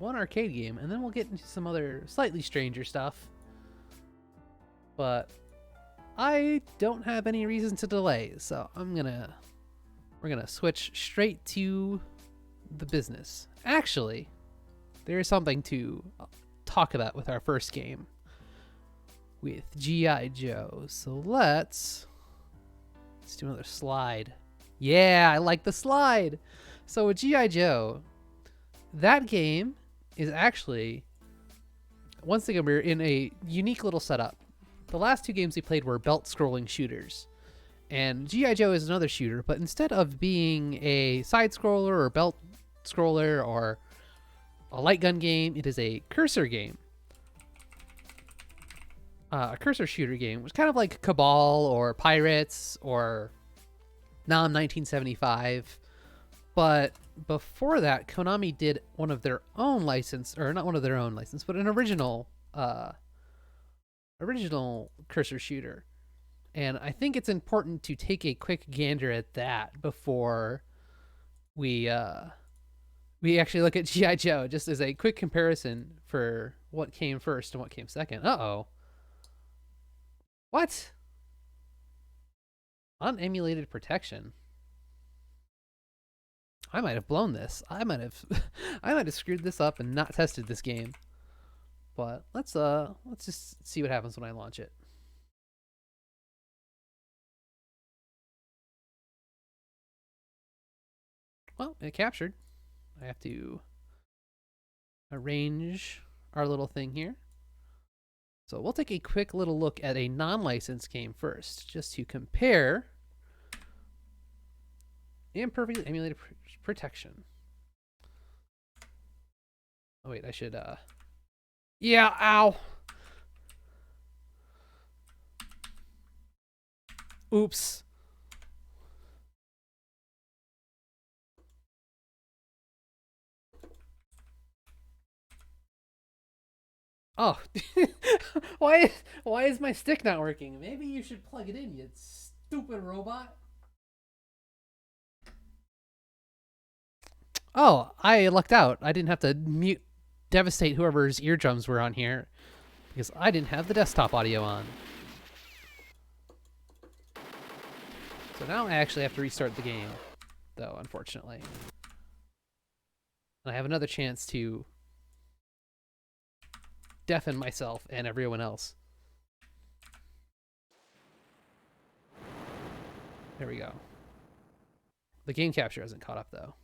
one arcade game, and then we'll get into some other slightly stranger stuff. But I don't have any reason to delay, so we're gonna switch straight to the business. Actually, there is something to talk about with our first game with G.I. Joe. So let's do another slide. Yeah, I like the slide. So with G.I. Joe, that game is actually, once again, we're in a unique little setup. The last two games we played were belt-scrolling shooters. And G.I. Joe is another shooter, but instead of being a side-scroller or belt scroller or a light gun game, it is a cursor game. A cursor shooter game, which is kind of like Cabal or Pirates or Nam 1975. But before that, Konami did one of their own license, or not one of their own license, but an original cursor shooter. And I think it's important to take a quick gander at that before we actually look at G.I. Joe, just as a quick comparison for what came first and what came second. Uh-oh. What? Unemulated protection. I might have blown this. I might have screwed this up and not tested this game. But let's just see what happens when I launch it. Well, it captured. I have to arrange our little thing here. So we'll take a quick little look at a non-licensed game first, just to compare imperfectly emulated protection. Oh wait, I should yeah, ow. Oops. Oh, why is my stick not working? Maybe you should plug it in, you stupid robot. Oh, I lucked out. I didn't have to devastate whoever's eardrums were on here because I didn't have the desktop audio on. So now I actually have to restart the game, though, unfortunately. And I have another chance to deafen myself and everyone else. There we go. The game capture hasn't caught up, though.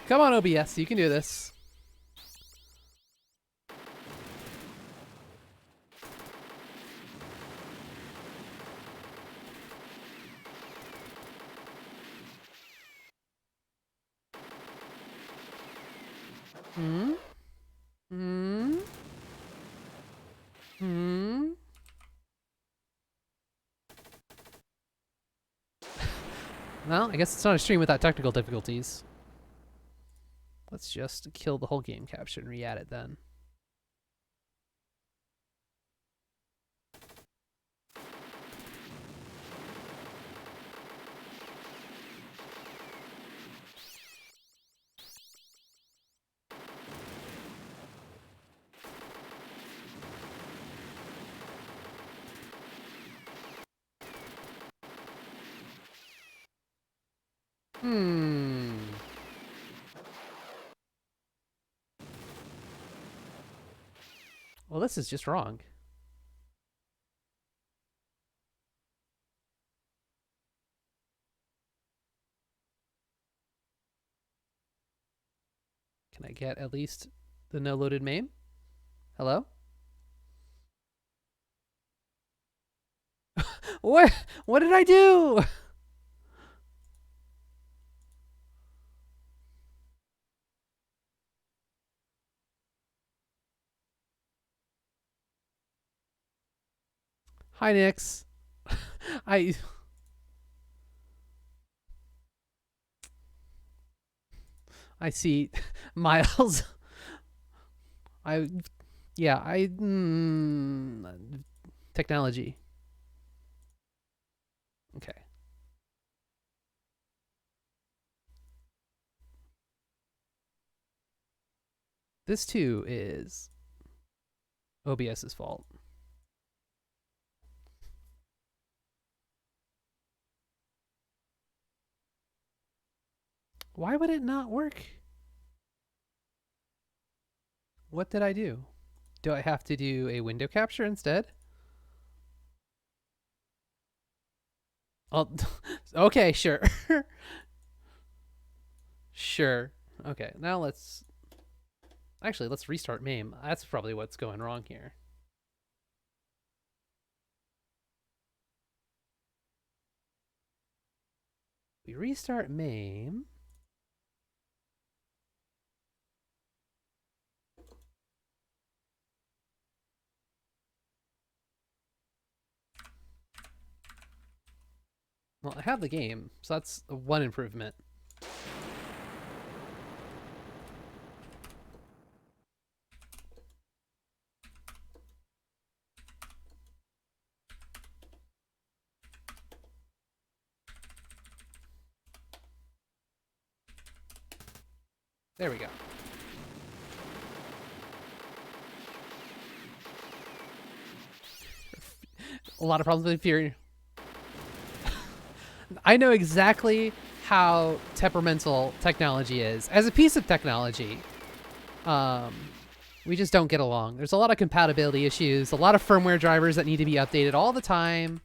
Come on, OBS, you can do this. Well, I guess it's not a stream without technical difficulties. Let's just kill the whole game capture and re-add it then. Well, this is just wrong. Can I get at least the no loaded MAME? Hello? What did I do? Hi, Nix. I see Miles I, yeah, technology. Okay. This too is OBS's fault. Why would it not work? What did I do? Do I have to do a window capture instead? Oh, okay, sure. Sure. Okay, now let's restart MAME. That's probably what's going wrong here. We restart MAME. Well, I have the game, so that's one improvement. There we go. A lot of problems with Fury. I know exactly how temperamental technology is. As a piece of technology, we just don't get along. There's a lot of compatibility issues, a lot of firmware drivers that need to be updated all the time.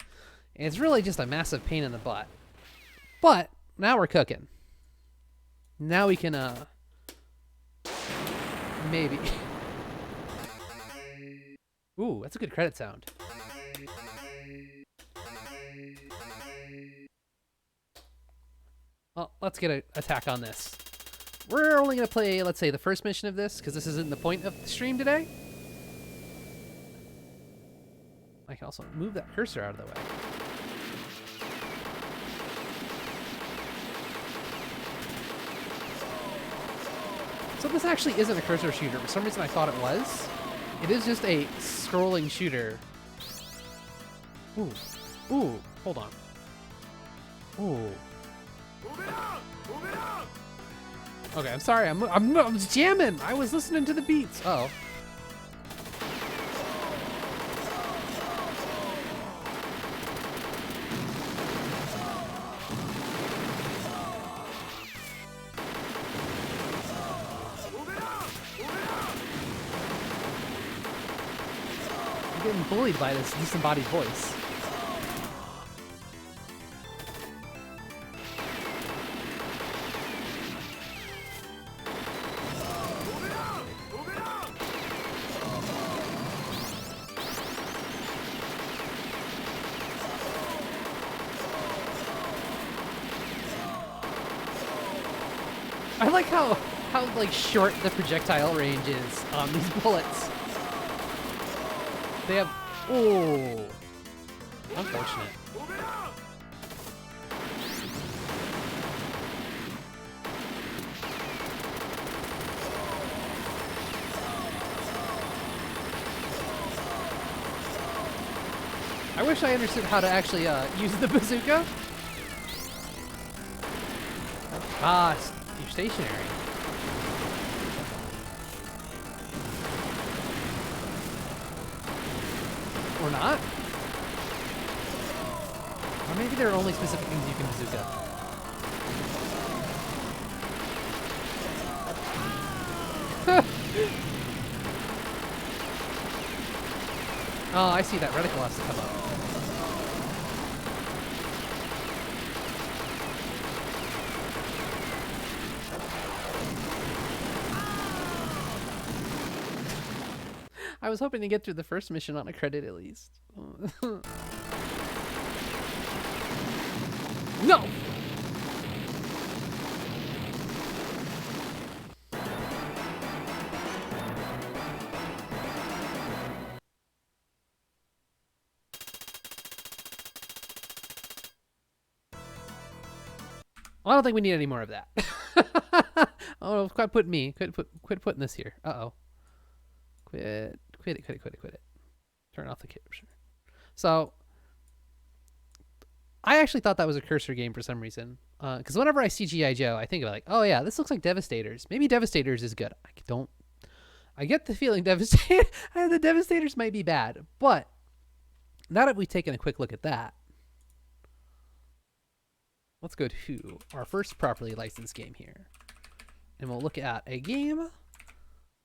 It's really just a massive pain in the butt. But now we're cooking. Now we can, maybe. Ooh, that's a good credit sound. Well, let's get an attack on this. We're only going to play, let's say, the first mission of this, because this isn't the point of the stream today. I can also move that cursor out of the way. So this actually isn't a cursor shooter. For some reason I thought it was. It is just a scrolling shooter. Ooh. Ooh. Hold on. Ooh. Okay, I'm sorry. I'm jamming. I was listening to the beats. Uh oh. I'm getting bullied by this disembodied voice. I like how like short the projectile range is on these bullets. They have oh, unfortunate. I wish I understood how to actually use the bazooka. Ah, you're stationary. Or not? Or maybe there are only specific things you can bazooka. Oh, I see that reticle has to come up. I was hoping to get through the first mission on a credit at least. No! Well, I don't think we need any more of that. Oh, quit putting this here. Uh-oh. Quit it. Turn off the capture. So I actually thought that was a cursor game for some reason. Because whenever I see G.I. Joe, I think about like, oh yeah, this looks like Devastators. Maybe Devastators is good. I get the feeling the Devastators might be bad. But now that we've taken a quick look at that, let's go to our first properly licensed game here. And we'll look at a game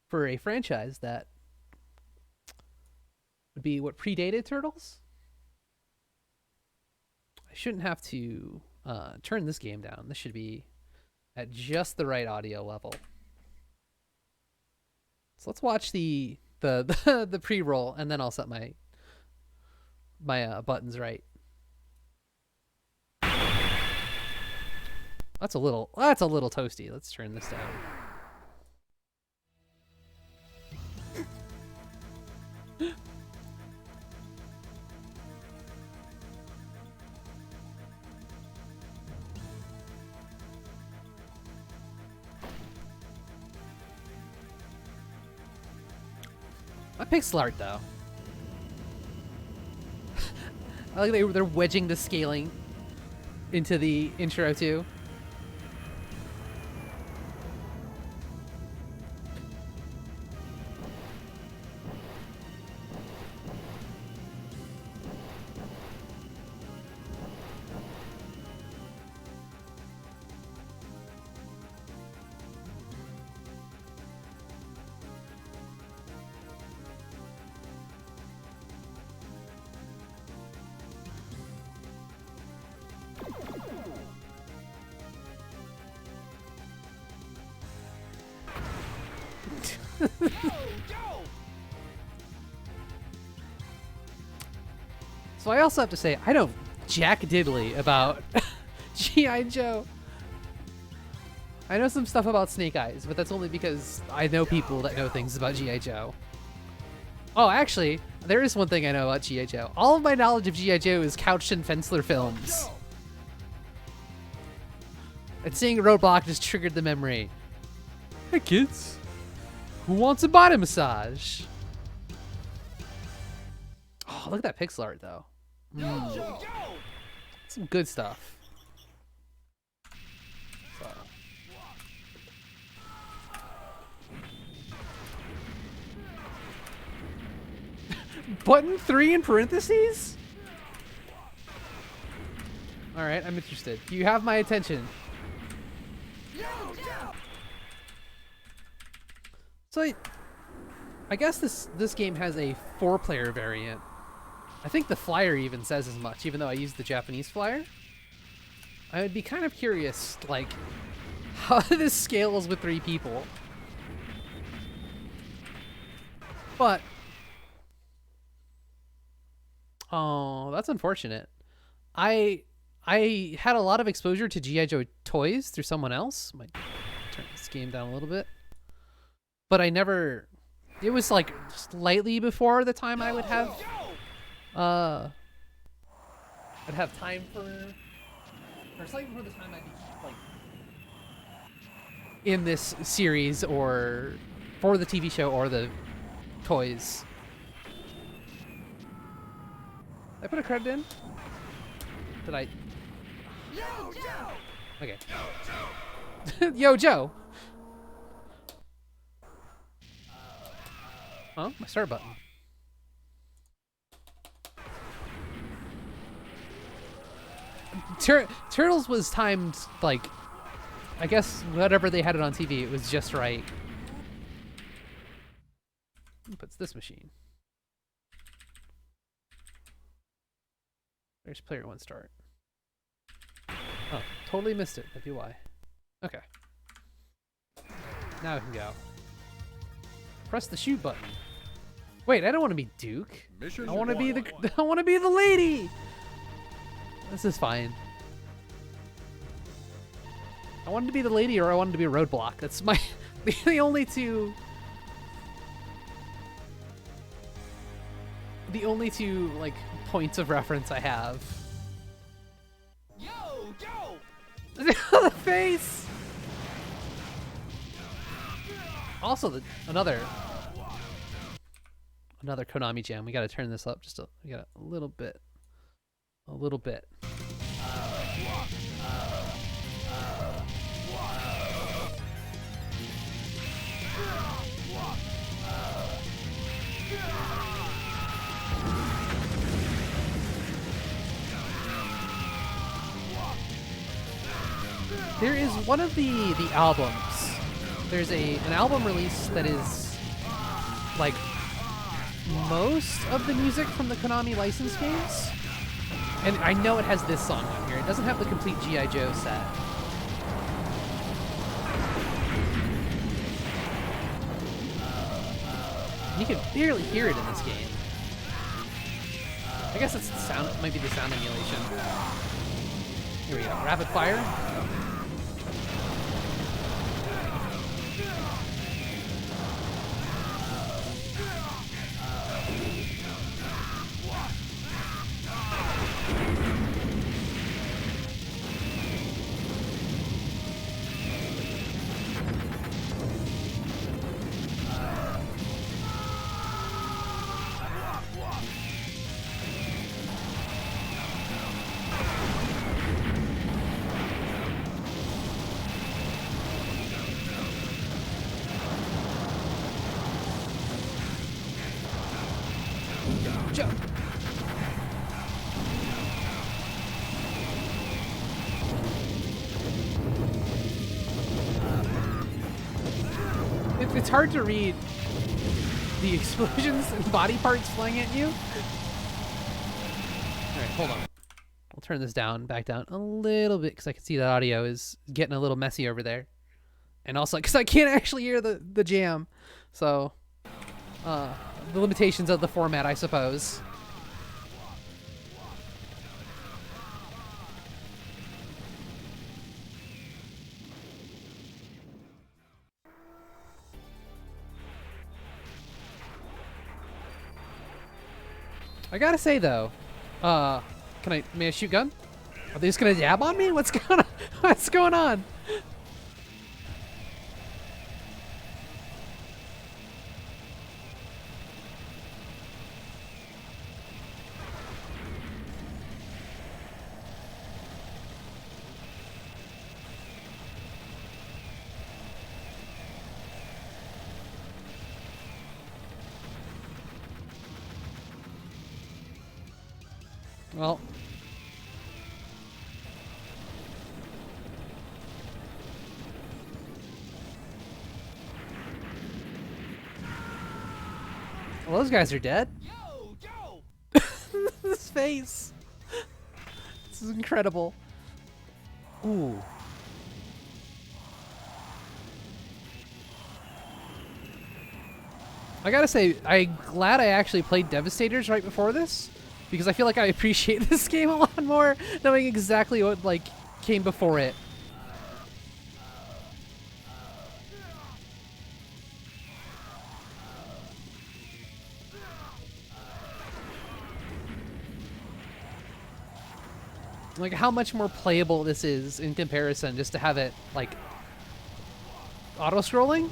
for a franchise that would be what predated Turtles. I shouldn't have to turn this game down. This should be at just the right audio level. So let's watch the pre-roll, and then I'll set my buttons right. That's a little toasty. Let's turn this down. My pixel art though. I like they're wedging the scaling into the intro too. So I also have to say, I know jack diddly about G.I. Joe. I know some stuff about Snake Eyes, but that's only because I know people that know things about G.I. Joe. Oh, actually, there is one thing I know about G.I. Joe. All of my knowledge of G.I. Joe is couched in Fensler films. And seeing Roadblock just triggered the memory. Hey kids, who wants a body massage? Oh, look at that pixel art though. Some good stuff. So. Button 3 in parentheses? Alright, I'm interested. You have my attention. So I guess this game has a 4-player variant. I think the flyer even says as much, even though I used the Japanese flyer. I would be kind of curious, like, how this scales with 3 people. But, oh, that's unfortunate. I had a lot of exposure to G.I. Joe toys through someone else. Might turn this game down a little bit. But I never, it was like slightly before the time I would have, I'd have time for slightly before the time I'd be like in this series or for the TV show or the toys. Did I put a credit in? Did I? Yo, Joe! Okay. Yo, Joe! Oh, my start button. Turtles was timed, like, I guess whatever they had it on TV, it was just right. Who puts this machine? There's player 1 start. Oh, totally missed it. That'd be why. Okay. Now I can go. Press the shoot button. Wait, I don't want to be Duke. I want to be the I want to be the lady. This is fine. I wanted to be the lady or I wanted to be a roadblock. That's my the only two like points of reference I have. Yo, Joe! The face. Also, another another Konami jam. We gotta turn this up just we got a little bit. A little bit. There is one of the albums. There's an album release that is like most of the music from the Konami license games. And I know it has this song on here. It doesn't have the complete G.I. Joe set. You can barely hear it in this game. I guess it's the sound. It might be the sound emulation. Here we go. Rapid fire. Jump. It's hard to read the explosions and body parts flying at you. All right, hold on. I'll turn this back down a little bit because I can see that audio is getting a little messy over there. And also because I can't actually hear the jam. So, the limitations of the format, I suppose. I gotta say though, may I shoot gun? Are they just gonna jab on me? What's going on? What's going on? Well, those guys are dead. Yo, Joe. This face. This is incredible. Ooh. I gotta say, I'm glad I actually played Devastators right before this, because I feel like I appreciate this game a lot more, knowing exactly what, like, came before it. Like, how much more playable this is in comparison, just to have it, like, auto-scrolling?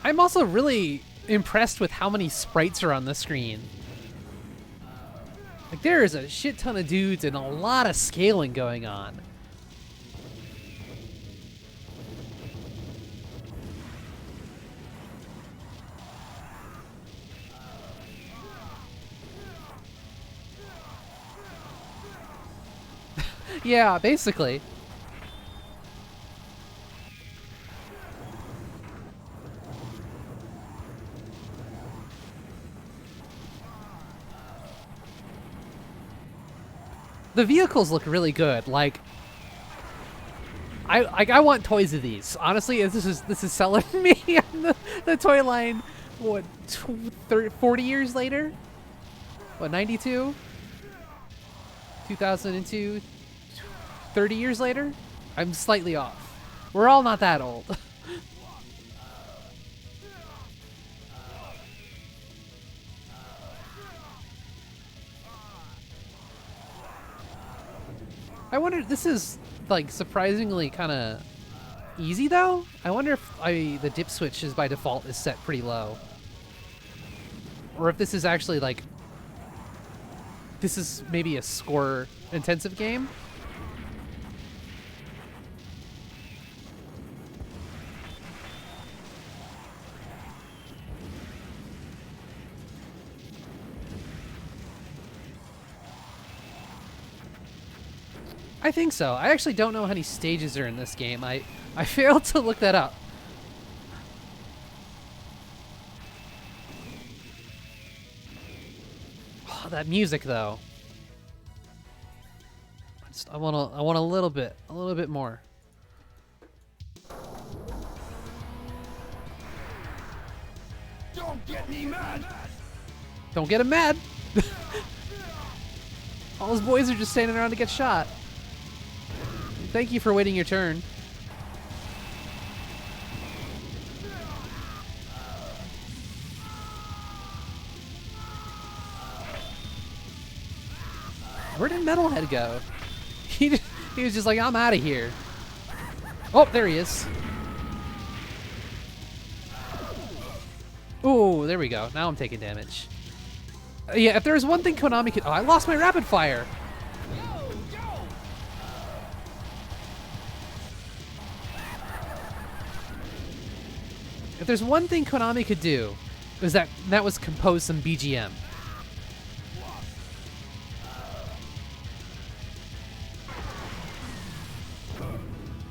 I'm also really impressed with how many sprites are on the screen. Like, there is a shit ton of dudes and a lot of scaling going on. Yeah, basically. The vehicles look really good. Like, I want toys of these. Honestly, this is selling me on the toy line. What, 40 years later? What, 92? 2002, 30 years later? I'm slightly off. We're all not that old. I wonder, this is like surprisingly kind of easy though. I wonder if the dip switch is by default is set pretty low. Or if this is actually like, this is maybe a score intensive game. I think so. I actually don't know how many stages are in this game. I failed to look that up. Oh, that music though. I want a little bit more. Don't get me mad. Don't get him mad. All those boys are just standing around to get shot. Thank you for waiting your turn. Where did Metalhead go? He was just like, I'm out of here. Oh, there he is. Ooh, there we go. Now I'm taking damage. Yeah, if there was one thing Konami could... Oh, I lost my rapid fire. If there's one thing Konami could do, that was compose some BGM.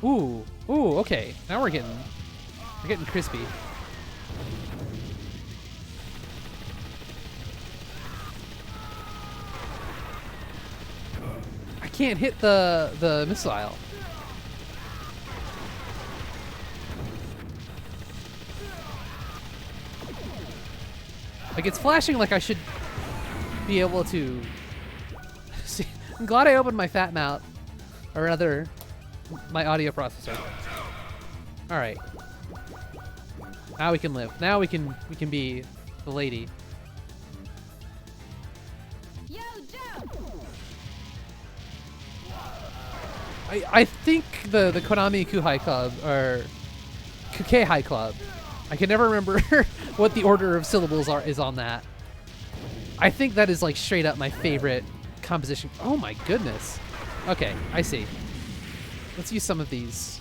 Ooh, okay. Now we're getting crispy. I can't hit the missile. Like, it's flashing like I should be able to see. I'm glad I opened my fat mouth, or rather, my audio processor. All right. Now we can live. Now we can be the lady. Yo, Joe. I think the Konami Kuhai Club, or Kukeihai Club, I can never remember what the order of syllables is on that. I think that is like straight up my favorite composition. Oh my goodness. Okay, I see. Let's use some of these.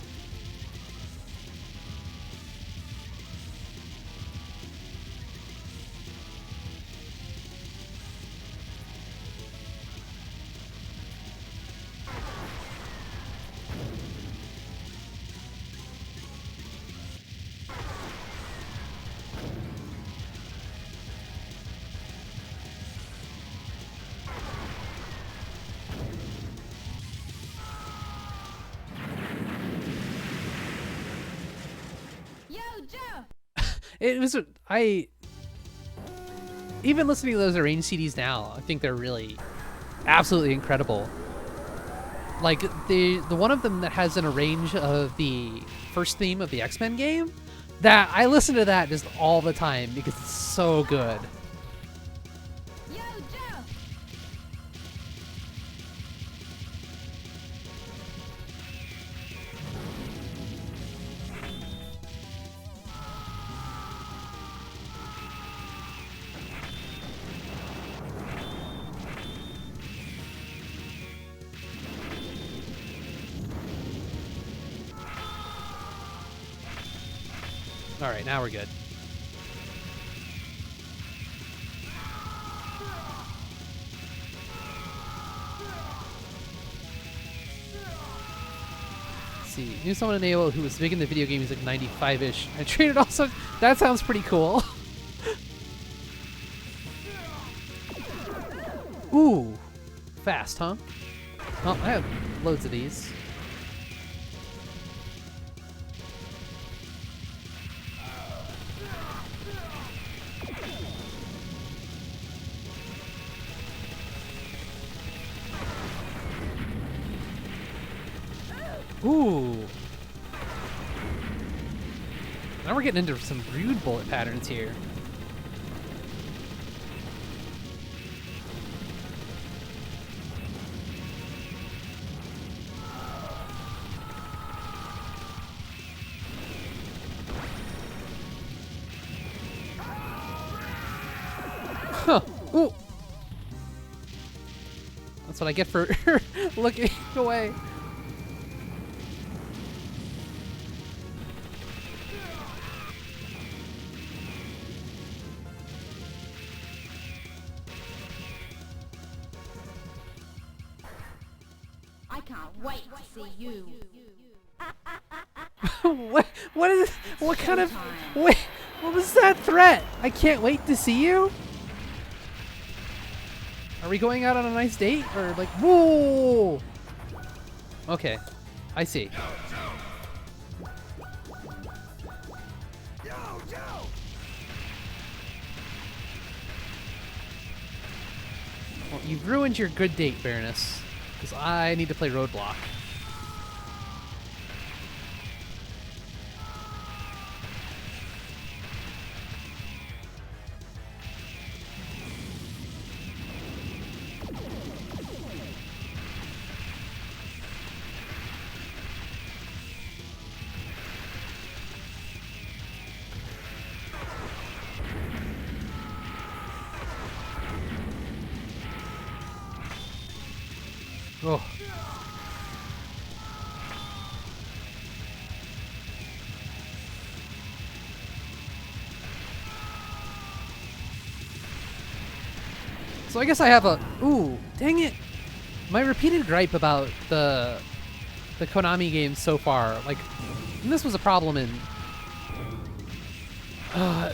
It was even listening to those arranged CDs now, I think they're really absolutely incredible. Like the one of them that has an arrange of the first theme of the X-Men game, that I listen to that just all the time because it's so good. All right, now we're good. Let's see, knew someone in AOL who was big in the video game. He's like 95-ish. I traded also. That sounds pretty cool. Ooh, fast, huh? Well, I have loads of these. Ooh. Now we're getting into some rude bullet patterns here. Huh. Ooh. That's what I get for looking away. I can't wait to see you. What is, what kind of, wait, what was that threat? I can't wait to see you? Are we going out on a nice date? Or like, whoa! Okay, I see. Well, you've ruined your good date, Baroness. Because I need to play Roadblock. Oh. So I guess I have a... Ooh, dang it. My repeated gripe about the Konami games so far, like, and this was a problem in...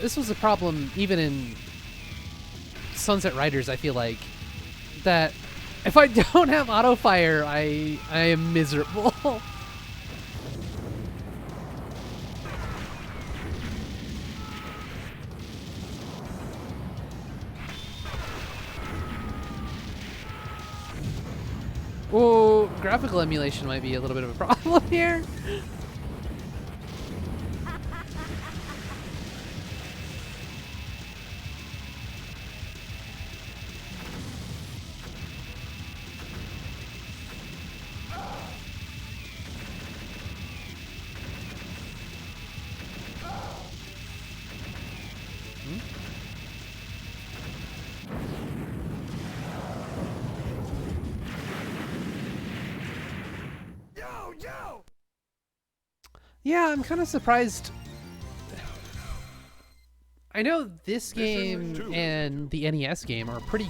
this was a problem even in Sunset Riders, I feel like, that if I don't have auto fire, I am miserable. Oh, graphical emulation might be a little bit of a problem here. Yeah, I'm kind of surprised. I know this game and the NES game are pretty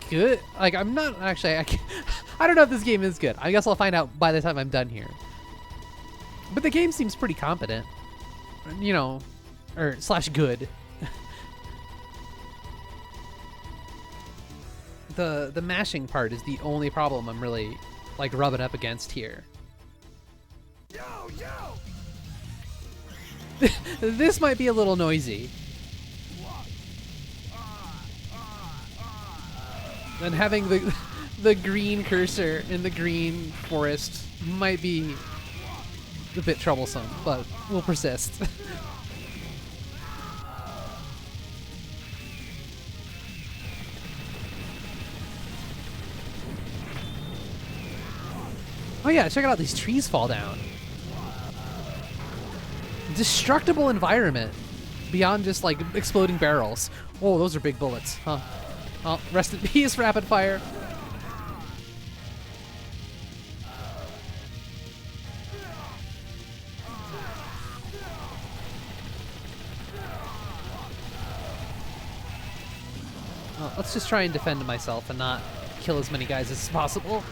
good. Like, I'm not actually. I don't know if this game is good. I guess I'll find out by the time I'm done here. But the game seems pretty competent, you know, or slash good. The mashing part is the only problem I'm really like rubbing up against here. This might be a little noisy. And having the green cursor in the green forest might be a bit troublesome, but we'll persist. Oh yeah, check it out, these trees fall down. Destructible environment beyond just like exploding barrels. Whoa, those are big bullets, huh? Oh, rest in peace, rapid fire. Well, let's just try and defend myself and not kill as many guys as possible.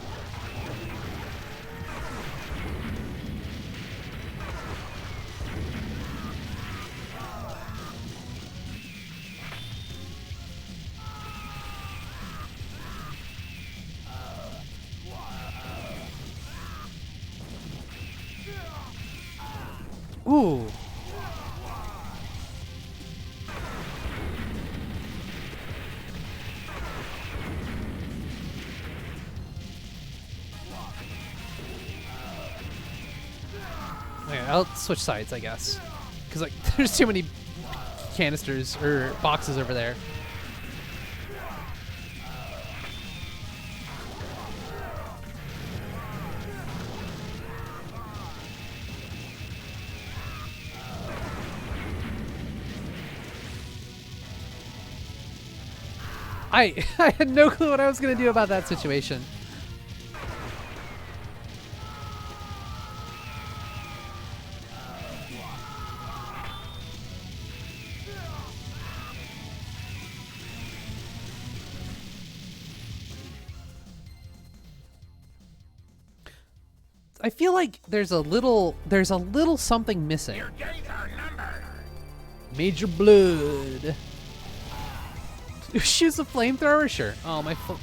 Ooh. Alright, I'll switch sides, I guess. Because, like, there's too many canisters or boxes over there. I had no clue what I was going to do about that situation. I feel like there's a little something missing. Major Blood. Shoots a flamethrower? Sure. Oh, my foot.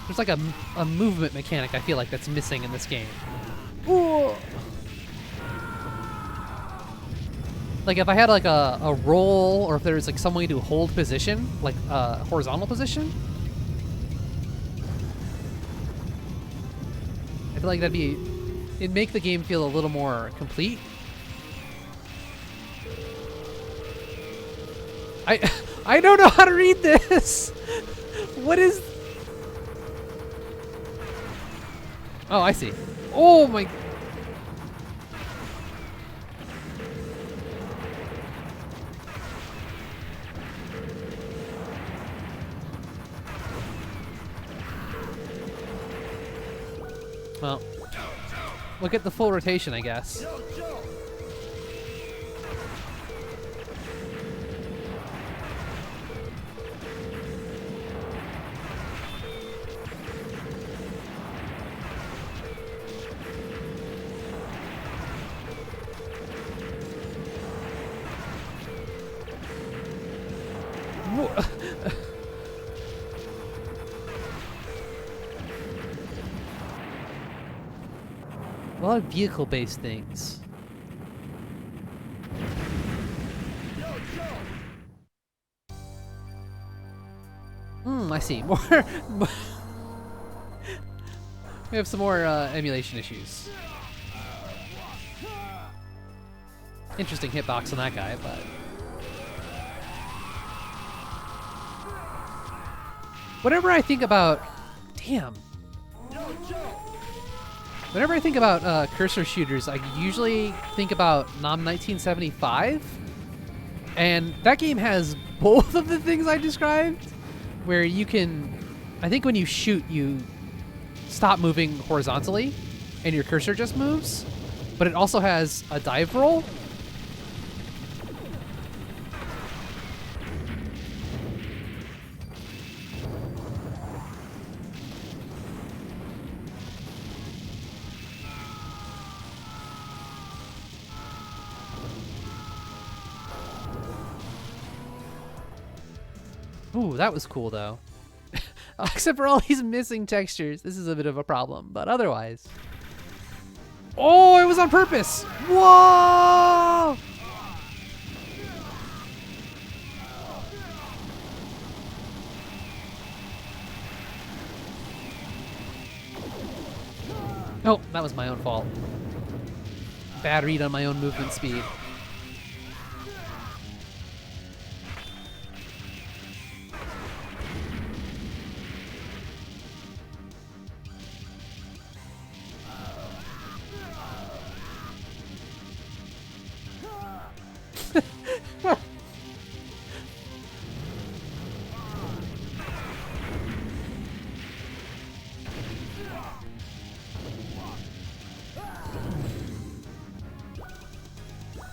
There's like a movement mechanic I feel like that's missing in this game. Ooh. Like if I had like a roll, or if there was like some way to hold position, like horizontal position, I feel like it'd make the game feel a little more complete. I don't know how to read this. What is? Oh, I see. Oh my. Well, look at the full rotation, I guess. A lot of vehicle-based things. I see. More. We have some more emulation issues. Interesting hitbox on that guy, but whenever I think about, damn. Whenever I think about cursor shooters, I usually think about NOM 1975, and that game has both of the things I described, where you can, I think when you shoot, you stop moving horizontally, and your cursor just moves, but it also has a dive roll. Ooh, that was cool though. Except for all these missing textures. This is a bit of a problem, but otherwise. Oh, it was on purpose! Whoa! Oh, that was my own fault. Bad read on my own movement speed.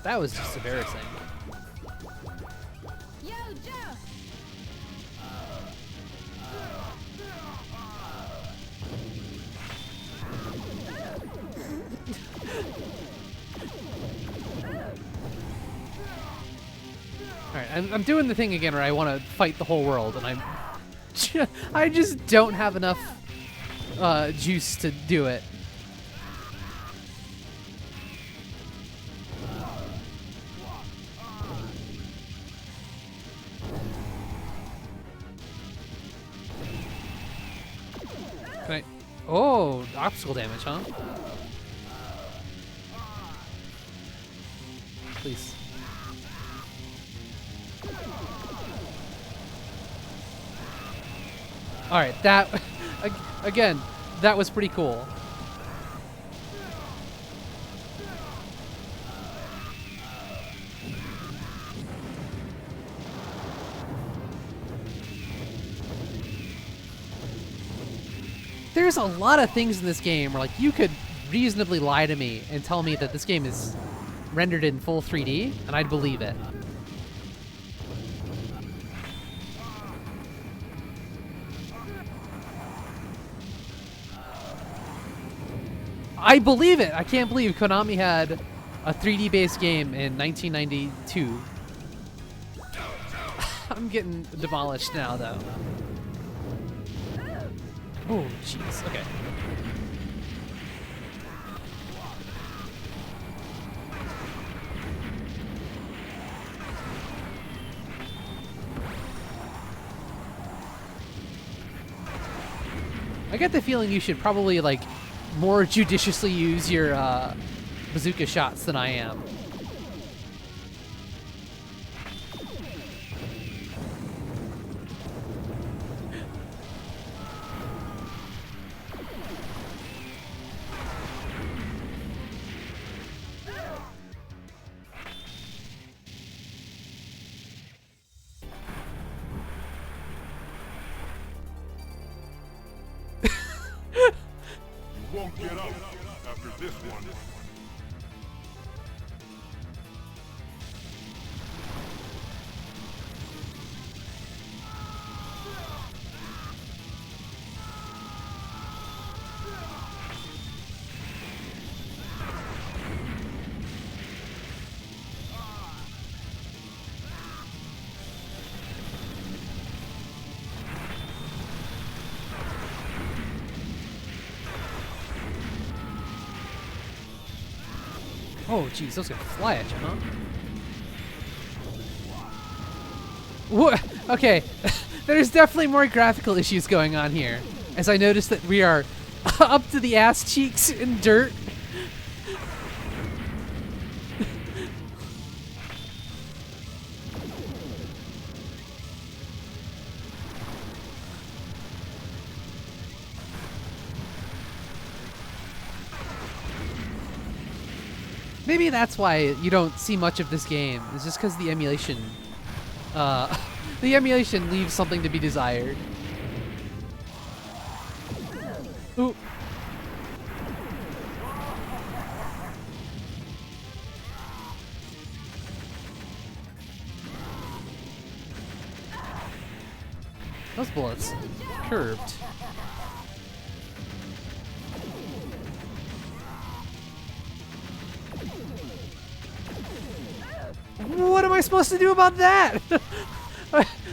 That was just embarrassing. Yo, Joe. Alright, I'm doing the thing again where I want to fight the whole world, and I just don't have enough juice to do it. Oh, obstacle damage, huh? Please. All right, that again, that was pretty cool. There's a lot of things in this game where, like, you could reasonably lie to me and tell me that this game is rendered in full 3D, and I'd believe it. I believe it! I can't believe Konami had a 3D-based game in 1992. I'm getting demolished now, though. Oh, jeez. Okay. I get the feeling you should probably, like, more judiciously use your bazooka shots than I am. Won't get up after this one. Oh, jeez, those gonna fly at you, huh? What? Okay, there's definitely more graphical issues going on here, as I notice that we are up to the ass cheeks in dirt. Maybe that's why you don't see much of this game. It's just because the emulation leaves something to be desired. Ooh. Those bullets curved. What am I supposed to do about that?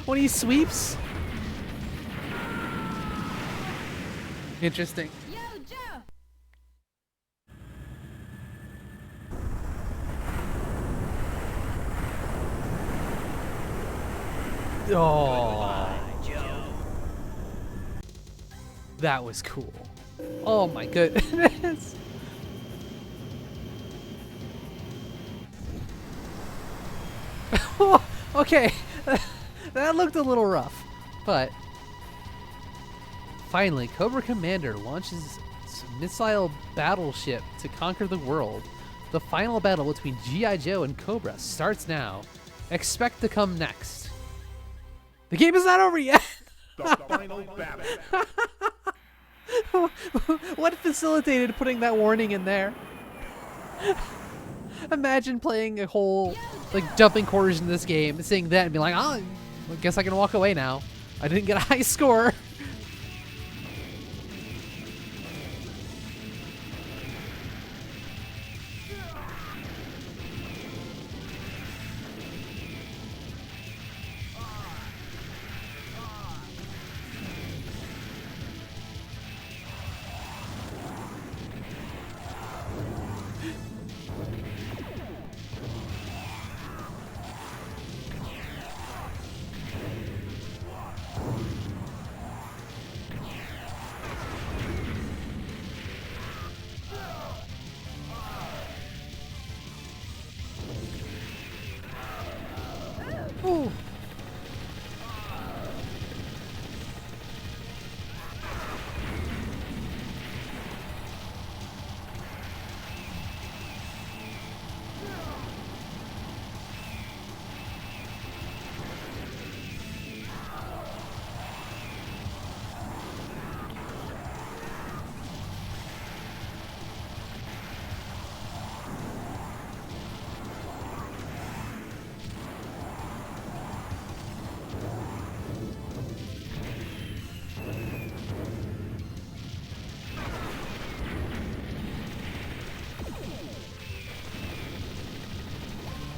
When he sweeps? Interesting. Yo, Joe! Oh. That was cool. Oh my goodness. Okay, that looked a little rough, but finally, Cobra Commander launches its missile battleship to conquer the world. The final battle between G.I. Joe and Cobra starts now. Expect to come next. The game is not over yet. The final battle. What facilitated putting that warning in there? Imagine playing a whole, like, jumping quarters in this game, seeing that and being like, oh, I guess I can walk away now. I didn't get a high score.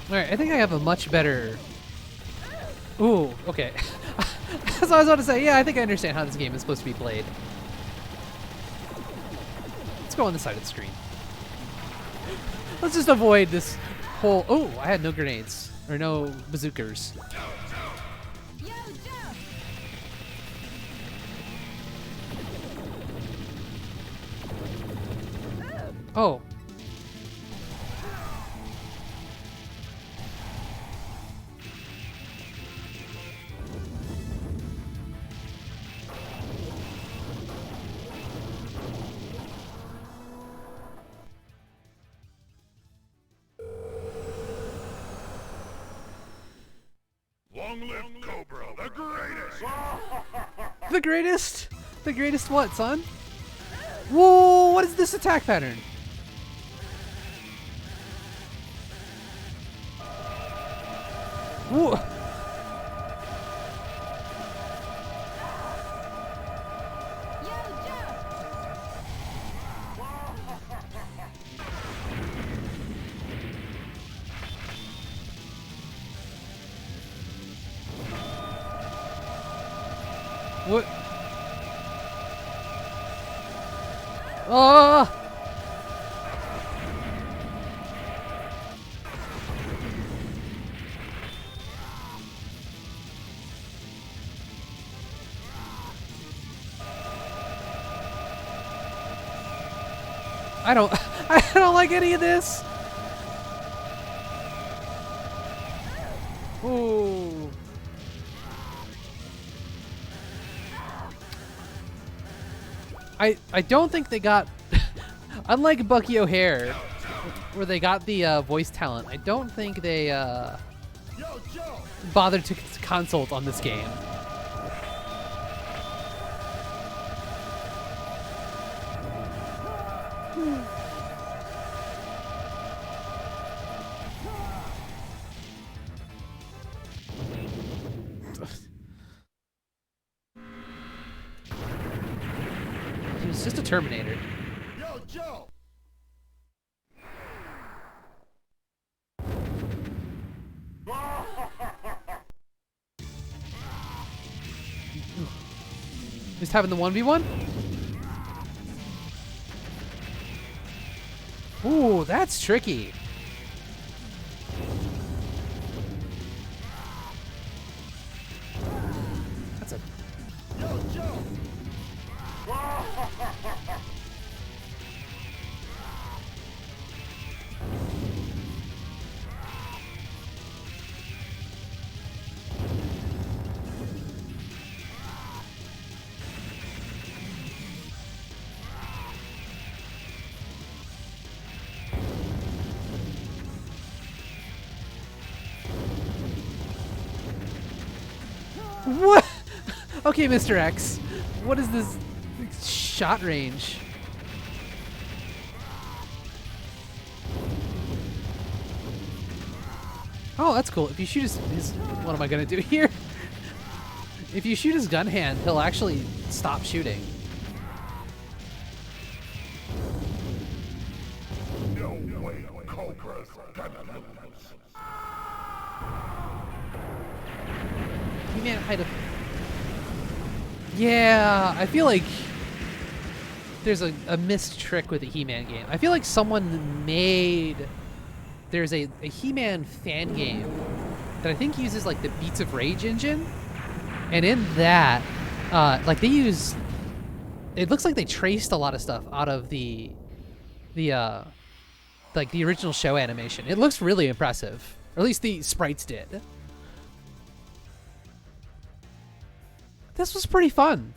Alright, I think I have a much better... Ooh, okay. That's what I was about to say. Yeah, I think I understand how this game is supposed to be played. Let's go on the side of the screen. Let's just avoid this whole... Oh, I had no grenades. Or no bazookas. Oh. Long live Cobra, the greatest! The greatest? The greatest what, son? Whoa, what is this attack pattern? Whoa. What? Oh! I don't like any of this. Ooh. I don't think they got, unlike Bucky O'Hare, where they got the voice talent, I don't think they bothered to consult on this game. He was just a Terminator. Yo, Joe! Just having the 1v1? Ooh, that's tricky. That's a... Yo, Joe! What? Okay, Mr. X. What is this shot range? Oh, that's cool. If you shoot his what am I gonna do here? If you shoot his gun hand, he'll actually stop shooting. No way, Cobra's gonna lose. He-Man hide a... Yeah, I feel like there's a missed trick with the He-Man game. I feel like someone made... There's a He-Man fan game that I think uses like the Beats of Rage engine. And in that, like they use... It looks like they traced a lot of stuff out of the like the original show animation. It looks really impressive. Or at least the sprites did. This was pretty fun.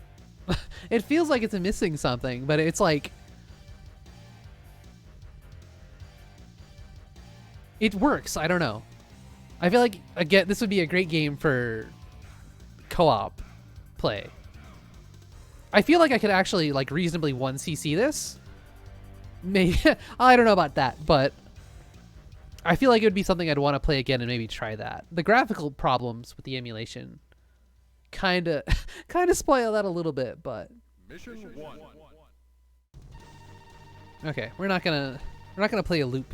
It feels like it's missing something, but it's like... It works, I don't know. I feel like, again, this would be a great game for co-op play. I feel like I could actually, like, reasonably 1cc this. Maybe, I don't know about that, but I feel like it would be something I'd want to play again and maybe try that. The graphical problems with the emulation kind of spoil that a little bit, but Mission 1. okay, we're not gonna play a loop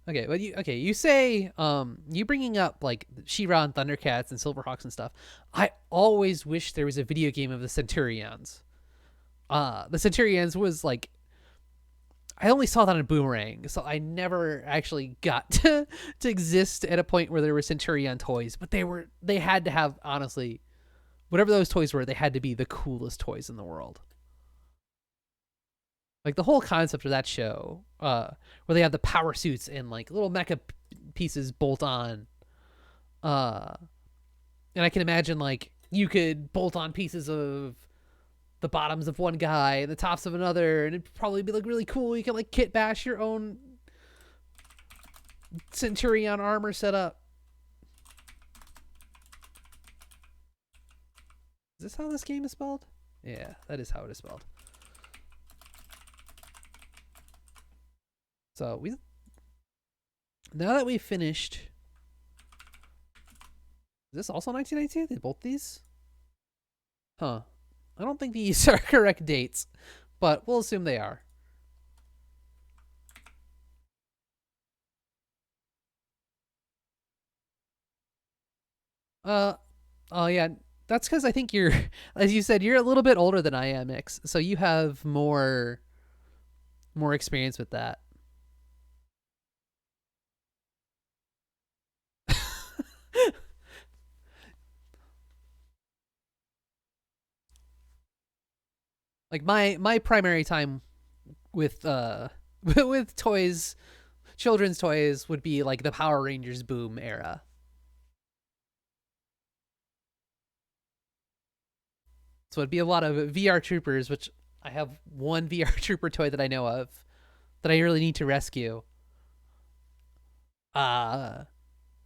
Okay, but you say you bringing up like She-Ra and Thundercats and Silverhawks and stuff. I always wish there was a video game of the Centurions. The Centurions was like I only saw that in Boomerang, so I never actually got to exist at a point where there were Centurion toys. But they had to have, honestly, whatever those toys were, they had to be the coolest toys in the world. Like the whole concept of that show, where they have the power suits and like little mecha pieces bolt on, uh, and I can imagine like you could bolt on pieces of the bottoms of one guy and the tops of another, and it'd probably be like really cool. You can like kit bash your own Centurion armor setup. Is this how this game is spelled? Yeah, that is how it is spelled. So now that we've finished, is this also 1992? Did both these? Huh. I don't think these are correct dates, but we'll assume they are. Oh yeah, that's because I think you're, as you said, you're a little bit older than I am, X. So you have more experience with that. Like my primary time with with toys, children's toys would be like the Power Rangers boom era. So it'd be a lot of VR troopers, which I have one VR trooper toy that I know of that I really need to rescue. Uh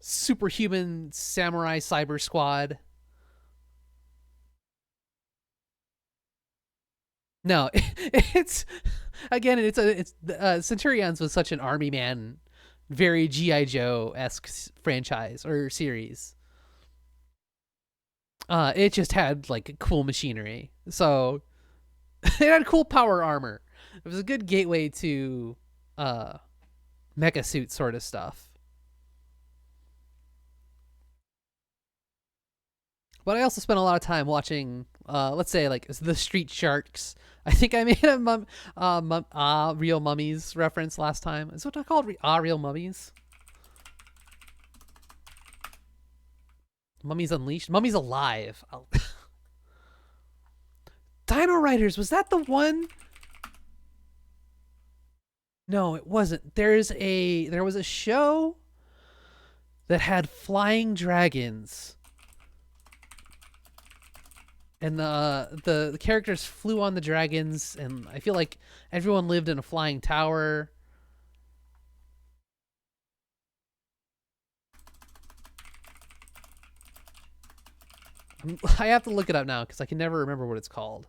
Superhuman Samurai Cyber Squad. No, it's again, it's Centurions was such an army man, very GI Joe esque franchise or series. It just had like cool machinery, so it had cool power armor. It was a good gateway to uh mecha suit sort of stuff. But I also spent a lot of time watching, let's say, like the Street Sharks. I think I made a Real Mummies reference last time. Is what I called Real Mummies? Mummies Unleashed? Mummies Alive. Dino Riders, was that the one? No, it wasn't. There was a show that had flying dragons. And the characters flew on the dragons, and I feel like everyone lived in a flying tower. I have to look it up now because I can never remember what it's called.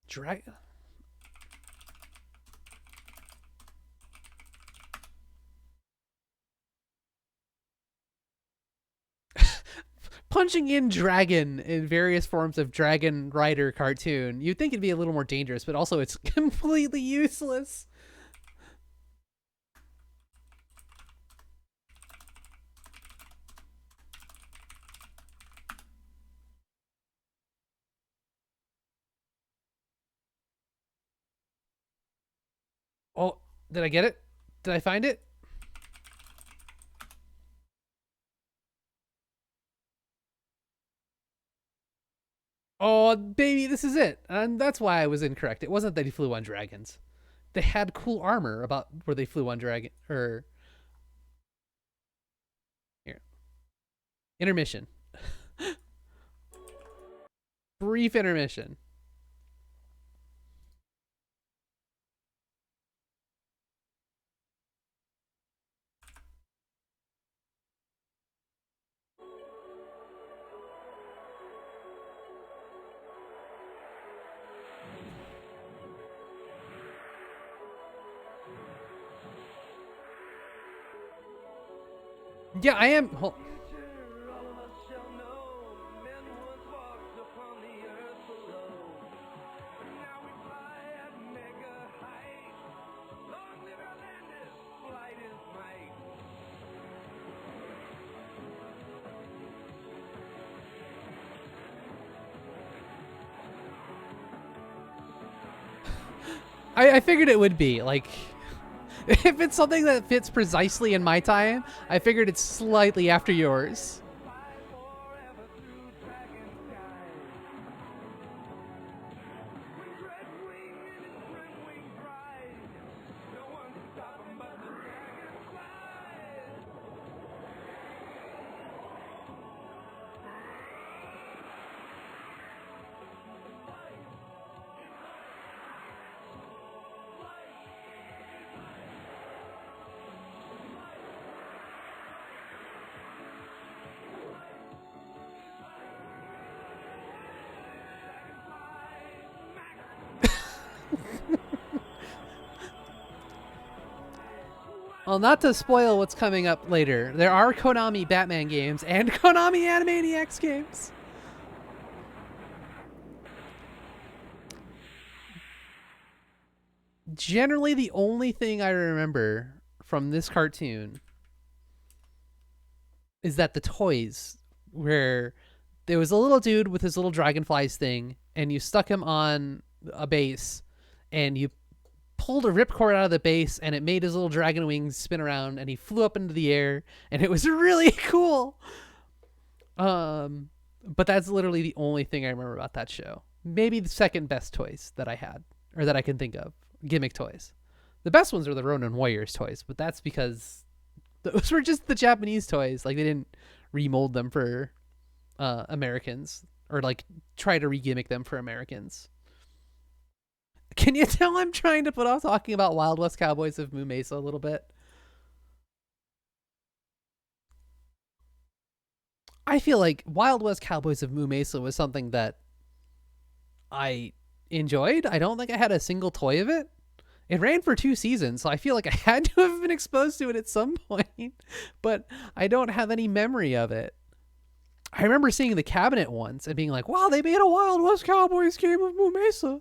Drag. Punching in dragon in various forms of Dragon Rider cartoon. You'd think it'd be a little more dangerous, but also it's completely useless. Oh, did I get it? Did I find it? Oh, baby, this is it. And that's why I was incorrect. It wasn't that he flew on dragons. They had cool armor about where they flew on dragon or here. Intermission. Brief intermission. Yeah, I am. I figured it would be like if it's something that fits precisely in my time, I figured it's slightly after yours. Well, not to spoil what's coming up later, there are Konami Batman games and Konami Animaniacs games. Generally, the only thing I remember from this cartoon is that the toys, where there was a little dude with his little dragonflies thing, and you stuck him on a base, and you pulled a ripcord out of the base, and it made his little dragon wings spin around, and he flew up into the air, and it was really cool. But that's literally the only thing I remember about that show. Maybe the second best toys that I had, or that I can think of, gimmick toys. The best ones are the Ronin Warriors toys, but that's because those were just the Japanese toys. Like they didn't remold them for Americans or like try to re-gimmick them for Americans. Can you tell I'm trying to put off talking about Wild West Cowboys of Moo Mesa a little bit? I feel like Wild West Cowboys of Moo Mesa was something that I enjoyed. I don't think I had a single toy of it. It ran for 2 seasons, so I feel like I had to have been exposed to it at some point, but I don't have any memory of it. I remember seeing the cabinet once and being like, wow, they made a Wild West Cowboys game of Moo Mesa.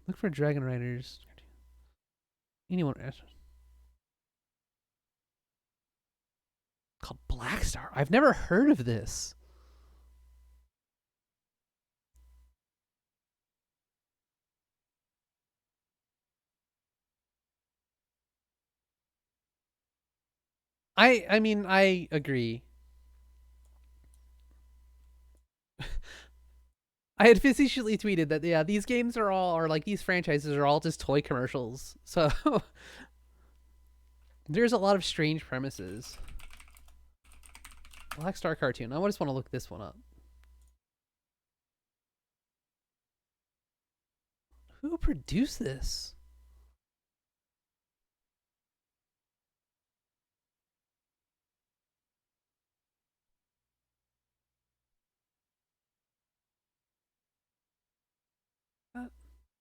Look for Dragon Riders. Anyone called Black Star? I've never heard of this. I mean I agree. I had facetiously tweeted that yeah, these games are all or like these franchises are all just toy commercials. So there's a lot of strange premises. Black Star cartoon. I just want to look this one up. Who produced this?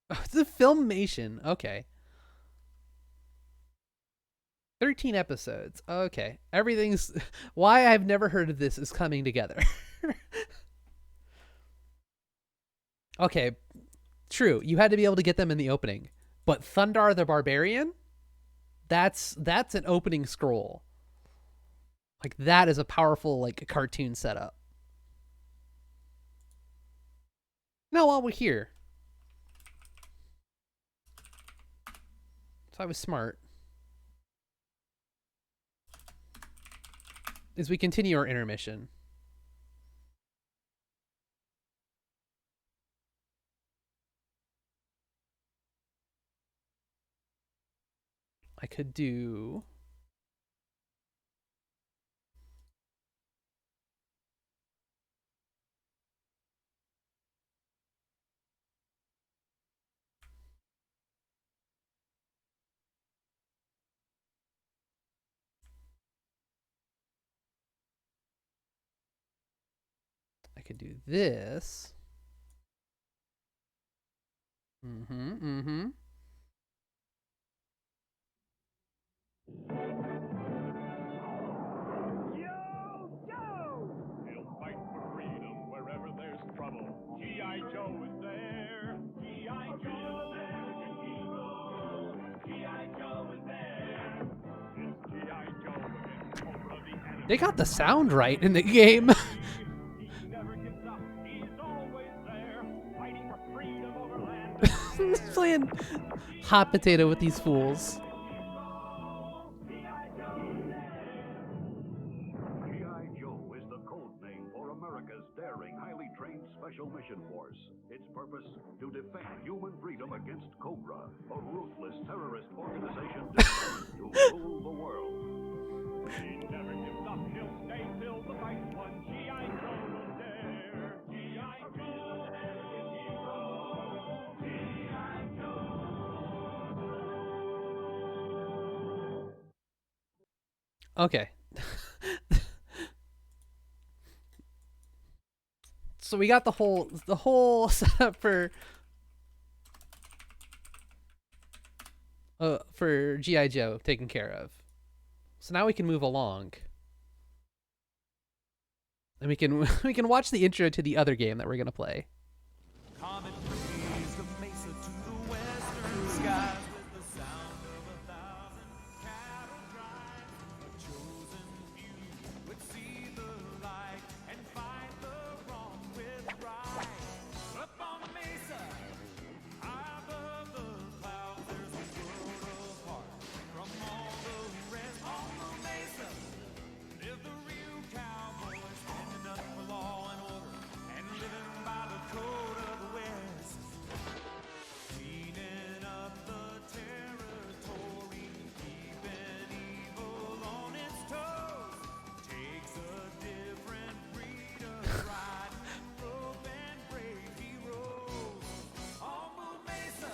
Oh, it's a Filmation. Okay. 13 episodes. Okay. Everything's why I've never heard of this is coming together. Okay, true. You had to be able to get them in the opening. But Thundar the Barbarian? That's an opening scroll. Like that is a powerful like cartoon setup. Now while we're here, so I was smart. As we continue our intermission, I could do this. Mm-hmm. Mm-hmm. They got the sound right in the game. He's playing hot potato with these fools. G.I. Joe is the code name for America's daring, highly trained special mission force. Its purpose, to defend human freedom against C.O.W, a ruthless terrorist organization determined to rule the world. He never gives up, he'll stay till the fight's won. G.I. Joe will dare. G.I. Joe, G.I. Joe. Okay. So we got the whole setup for G.I. Joe taken care of. So now we can move along. And we can watch the intro to the other game that we're gonna play. Comet breeze the Mesa to the western skies with the sound of 1,000 cattle drive. A chosen few would see the light and fight the wrong with right. Up on the Mesa, high above the clouds, there's a world apart from all the rest. On the Mesa live the real cowboys, standing up for law and order and living by the code of the West. Cleaning up the territory, keeping evil on its toes. Takes a different breed of riding rope and brave heroes. On the Mesa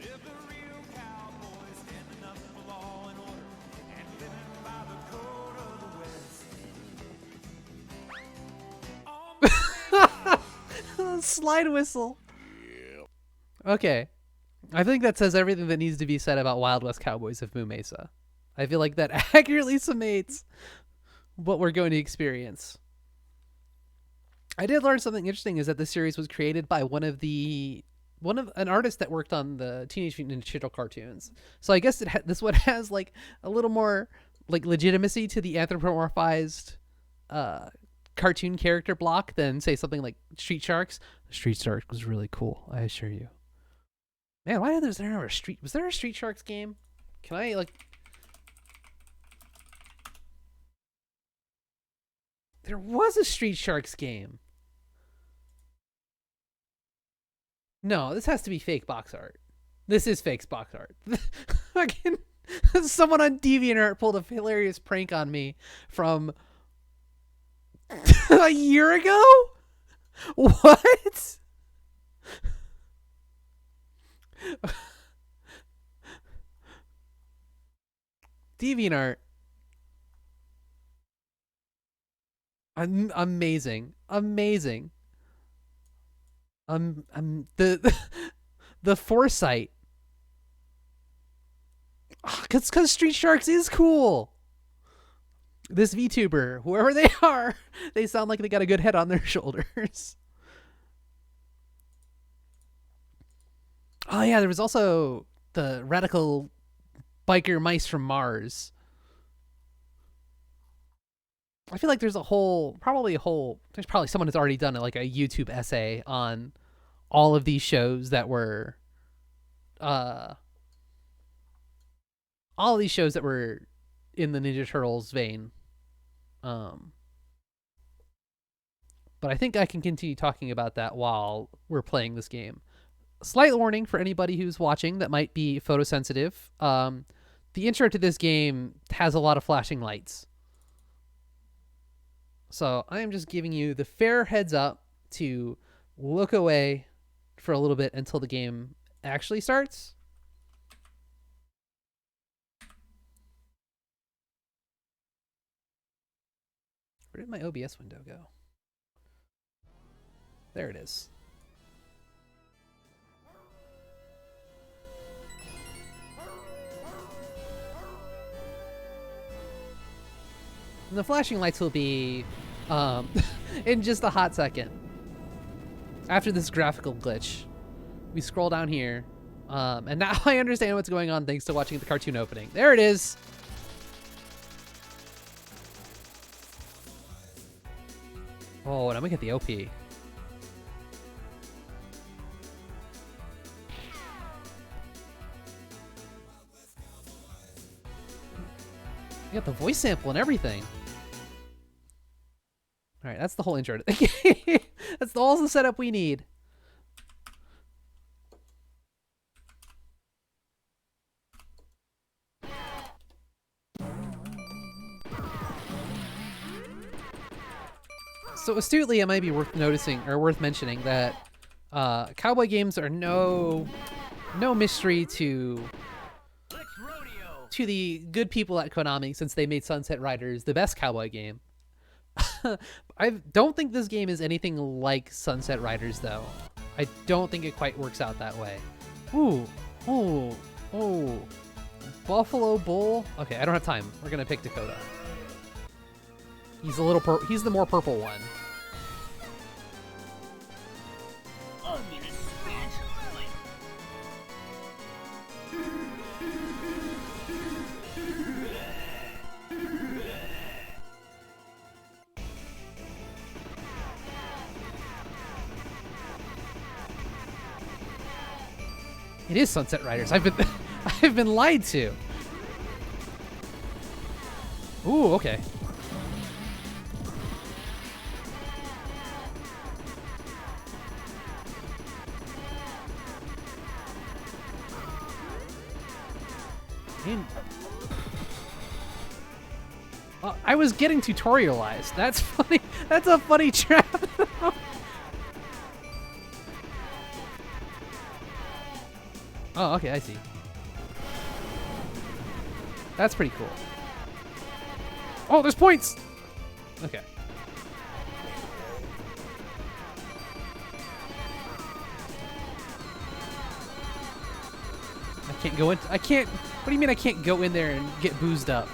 live the real cowboys, standing up for law and order and living by the code of the West. On the Mesa. Slide whistle. Okay. I think that says everything that needs to be said about Wild West Cowboys of Moo Mesa. I feel like that accurately summates what we're going to experience. I did learn something interesting, is that the series was created by one of an artist that worked on the Teenage Mutant Ninja Turtle cartoons. So I guess this one has like a little more like legitimacy to the anthropomorphized cartoon character block than say something like Street Sharks. Street Sharks was really cool, I assure you. Man, why was there never a Street? Was there a Street Sharks game? Can I like? There was a Street Sharks game. No, this has to be fake box art. This is fake box art. Fucking someone on DeviantArt pulled a hilarious prank on me from a year ago? What? DeviantArt. Amazing. The foresight. Because Street Sharks is cool. This VTuber, whoever they are, they sound like they got a good head on their shoulders. Oh yeah, there was also the radical biker mice from Mars. I feel like there's probably someone who's already done like a YouTube essay on all of these shows that were in the Ninja Turtles vein. But I think I can continue talking about that while we're playing this game. Slight warning for anybody who's watching that might be photosensitive. The intro to this game has a lot of flashing lights. So I am just giving you the fair heads up to look away for a little bit until the game actually starts. Where did my OBS window go? There it is. And the flashing lights will be in just a hot second. After this graphical glitch, we scroll down here, and now I understand what's going on thanks to watching the cartoon opening. There it is. Oh, and I'm gonna get the OP. You got the voice sample and everything. All right, that's the whole intro. That's all the setup we need. So astutely, it might be worth noticing or worth mentioning that cowboy games are no mystery to the good people at Konami, since they made Sunset Riders the best cowboy game. I don't think this game is anything like Sunset Riders, though. I don't think it quite works out that way. Ooh, ooh, ooh. Buffalo Bull. Okay, I don't have time. We're gonna pick Dakota. He's a little he's the more purple one. It is Sunset Riders. I've been lied to. Ooh, okay. I was getting tutorialized. That's funny. That's a funny trap. Oh, okay, I see. That's pretty cool. Oh, there's points! Okay. I can't go in. I can't. What do you mean I can't go in there and get boozed up?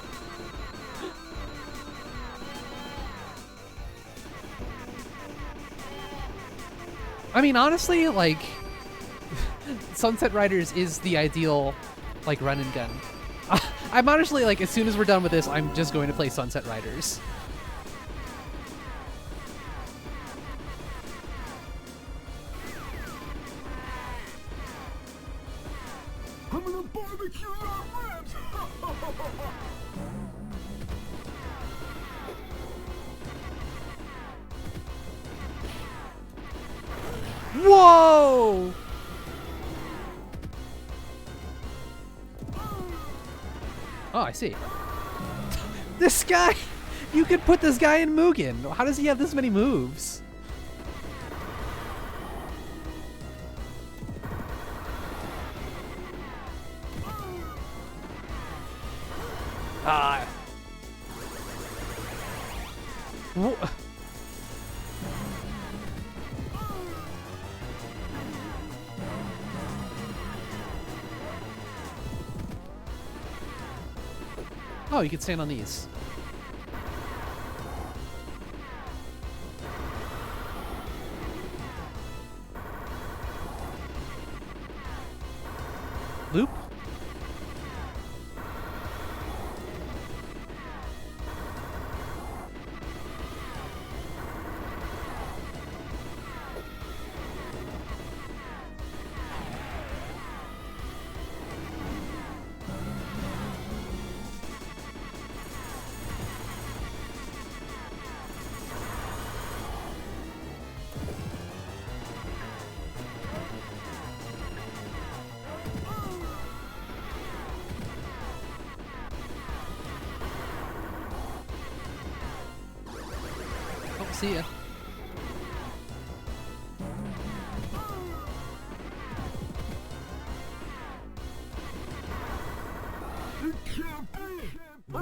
I mean, honestly, like, Sunset Riders is the ideal, like, run and gun. I'm honestly, like, as soon as we're done with this, I'm just going to play Sunset Riders. I'm gonna barbecue your ribs! Whoa! Oh, I see. This guy! You could put this guy in Mugen. How does he have this many moves? Oh, you can stand on these. Loop? See ya.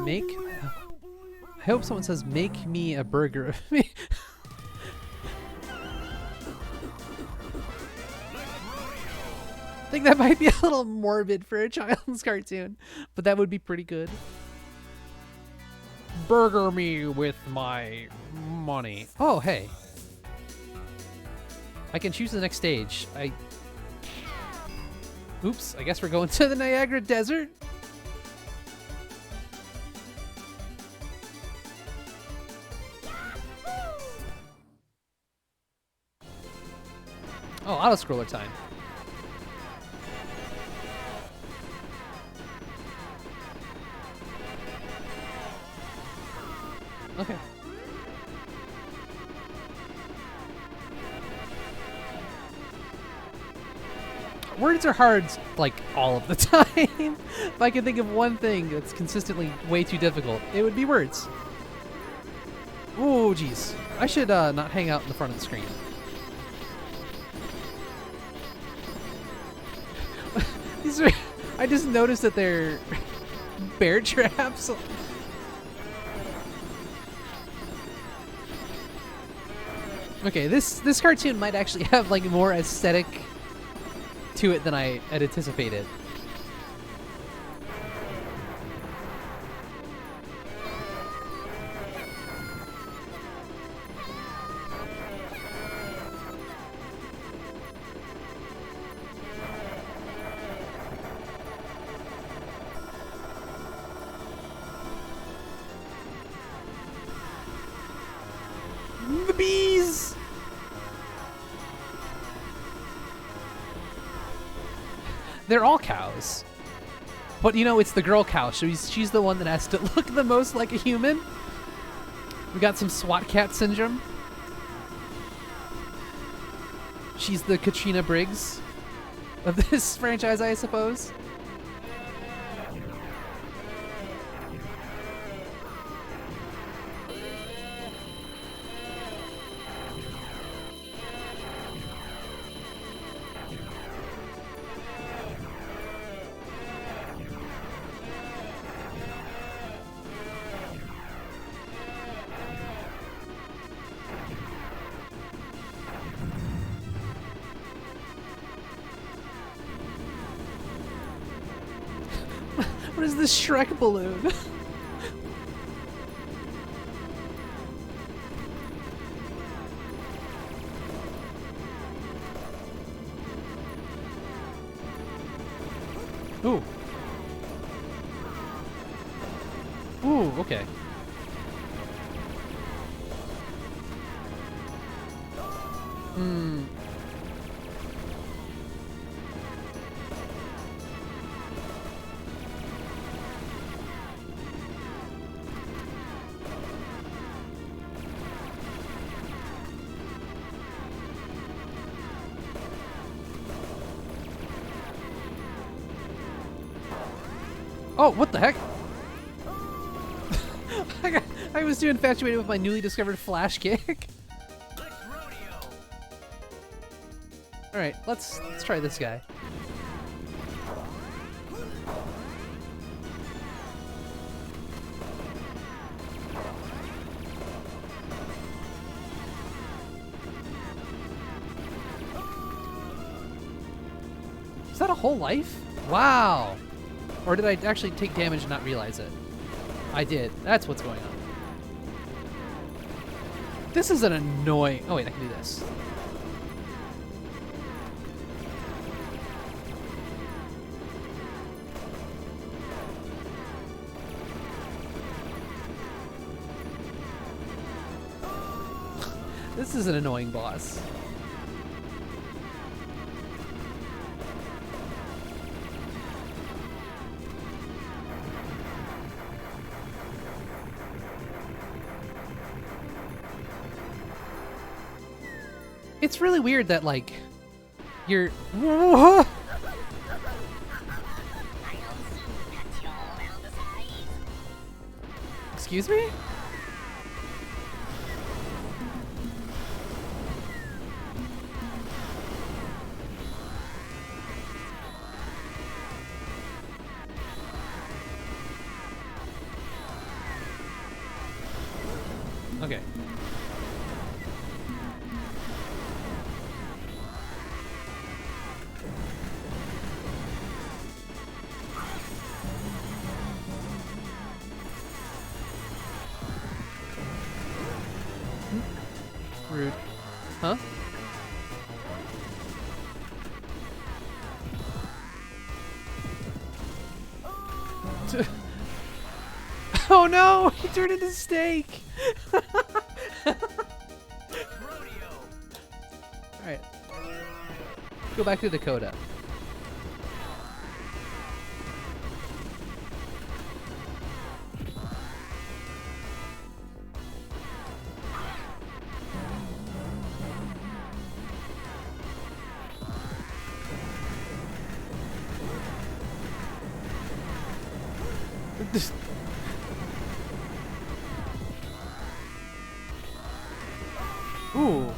Make... I hope someone says, make me a burger of me. I think that might be a little morbid for a child's cartoon, but that would be pretty good. Burger me with my money. Oh, hey. I can choose the next stage. Oops, I guess we're going to the Niagara Desert. auto scroller time. Okay. Words are hard, like, all of the time. If I could think of one thing that's consistently way too difficult, it would be words. Oh, jeez. I should not hang out in the front of the screen. These are... I just noticed that they're bear traps. Okay, this cartoon might actually have, like, more aesthetic to it than I had anticipated. The bees! They're all cows. But you know, it's the girl cow. She's the one that has to look the most like a human. We got some SWAT cat syndrome. She's the Katrina Briggs of this franchise, I suppose. What is this Shrek balloon? Ooh. Ooh, okay. Hmm. Oh, what the heck? I was too infatuated with my newly discovered flash kick. All right, let's try this guy. Is that a whole life? Wow. Or did I actually take damage and not realize it? I did. That's what's going on. This is an annoying... Oh, wait, I can do this. This is an annoying boss. It's really weird that, like, you're... Excuse me? Okay. Rude. Huh? Oh no! He turned into steak! Alright. go back to Dakota. Ooh.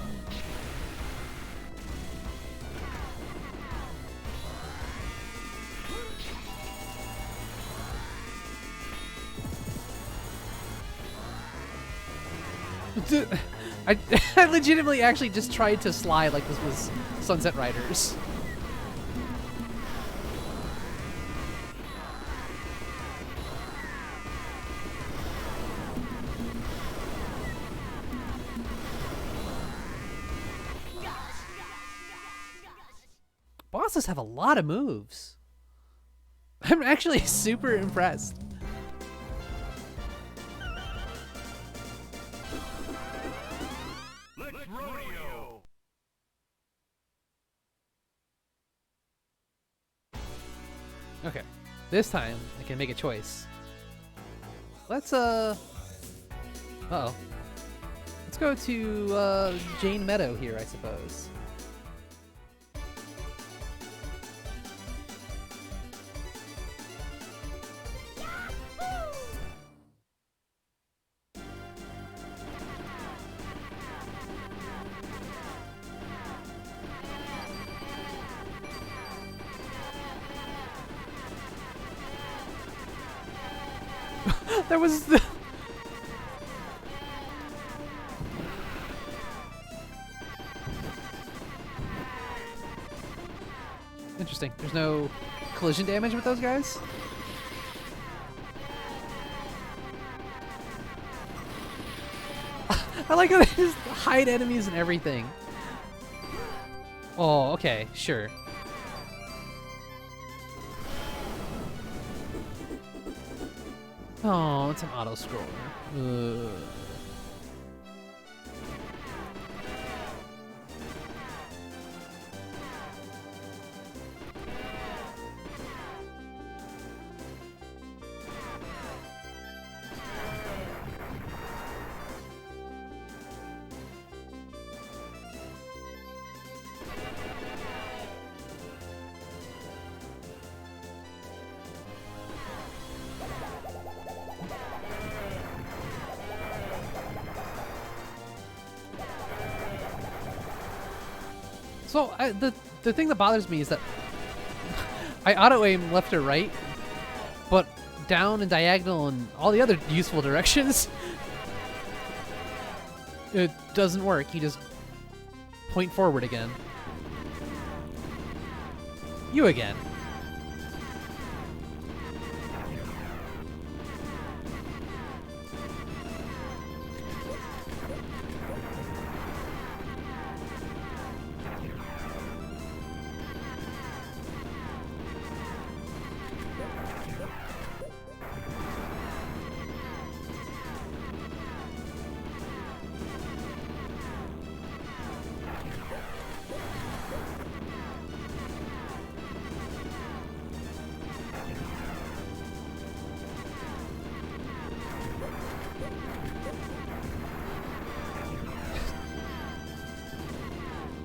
I I legitimately actually just tried to slide like this was Sunset Riders. Bosses have a lot of moves. I'm actually super impressed. Let's rodeo. Okay, this time I can make a choice. Let's uh-oh. Let's go to Jane Meadow here, I suppose. That was the... Interesting. There's no collision damage with those guys? I like how they just hide enemies and everything. Oh, okay, sure. Oh, it's an auto scroller. Ugh. So the thing that bothers me is that I auto aim left or right, but down and diagonal and all the other useful directions, it doesn't work. You just point forward again. You again.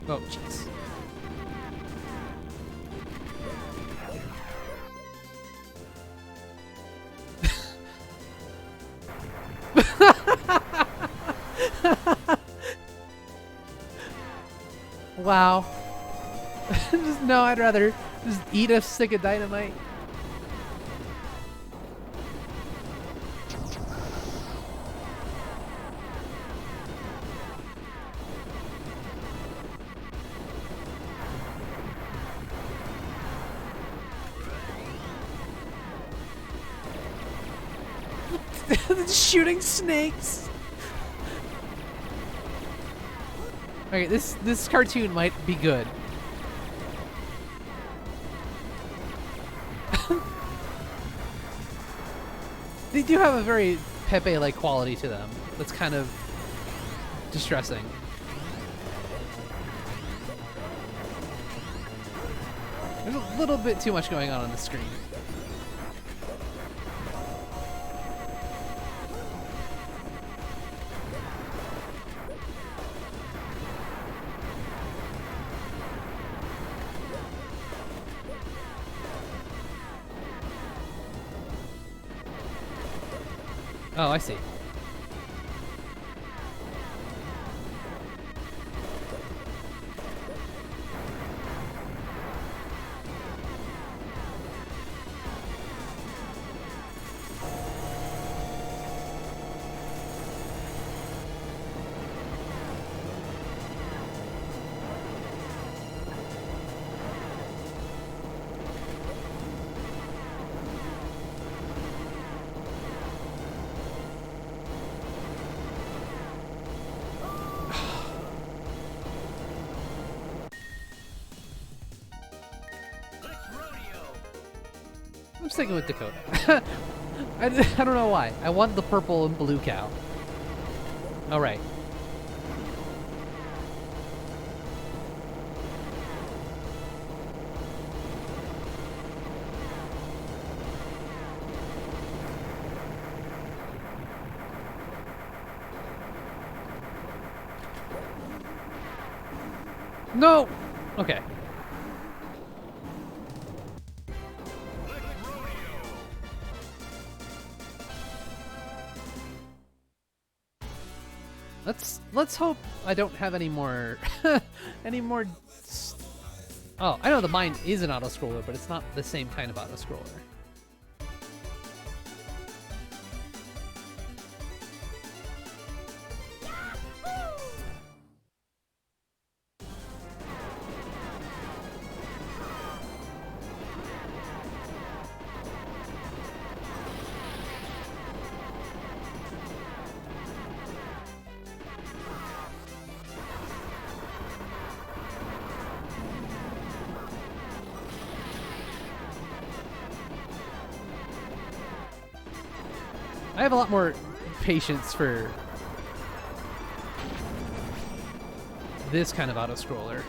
Oh, jeez. Wow. Just, no, I'd rather just eat a stick of dynamite. Shooting snakes. Okay, this cartoon might be good. They do have a very Pepe-like quality to them. That's kind of distressing. little bit too much going on the screen. Oh, I see. I'm sticking with Dakota. I don't know why. I want the purple and blue cow. All right. No! Okay. Let's hope I don't have any more any more. Oh, I know the mine is an auto scroller, but it's not the same kind of auto scroller. I have a lot more patience for this kind of auto-scroller.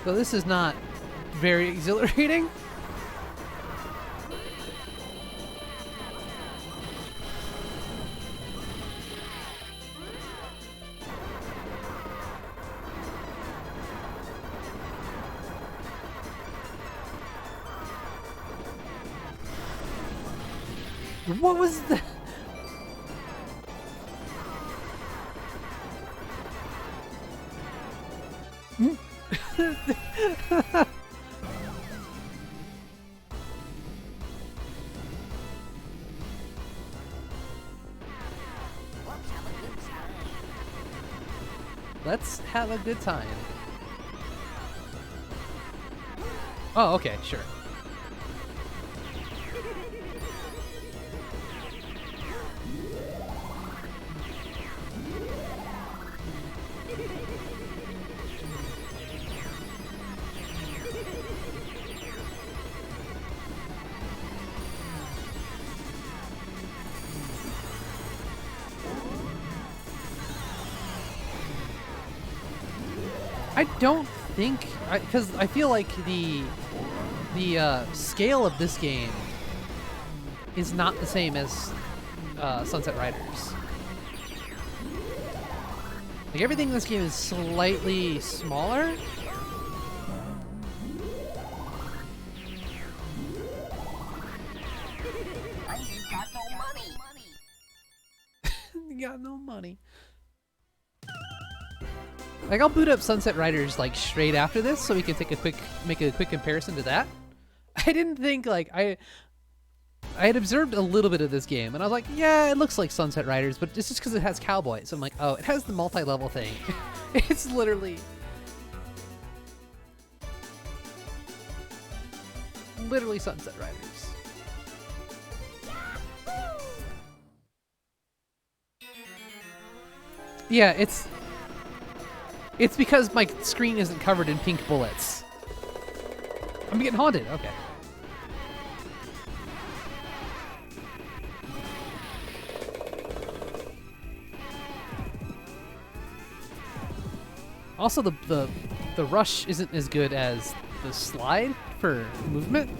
So this is not very exhilarating. What was that? Let's have a good time. Oh, okay, sure. I don't think, because I feel like the scale of this game is not the same as Sunset Riders. Like everything in this game is slightly smaller. You got no money. Like, I'll boot up Sunset Riders like straight after this, so we can make a quick comparison to that. I didn't think like I had observed a little bit of this game, and I was like, yeah, it looks like Sunset Riders, but it's just because it has cowboys. So I'm like, oh, it has the multi-level thing. It's literally Sunset Riders. Yeah, it's because my screen isn't covered in pink bullets. I'm getting haunted. Okay. Also, the rush isn't as good as the slide for movement.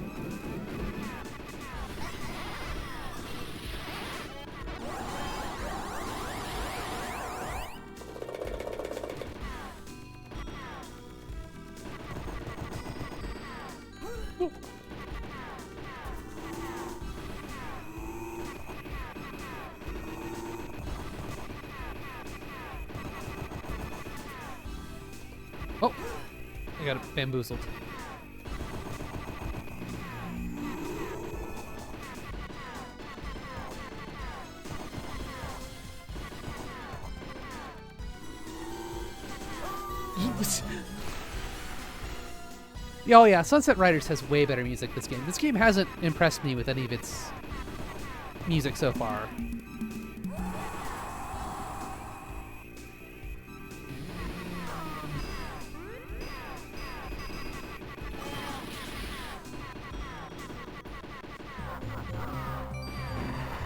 Oh, I got it bamboozled. Oh yeah, Sunset Riders has way better music this game. This game hasn't impressed me with any of its music so far.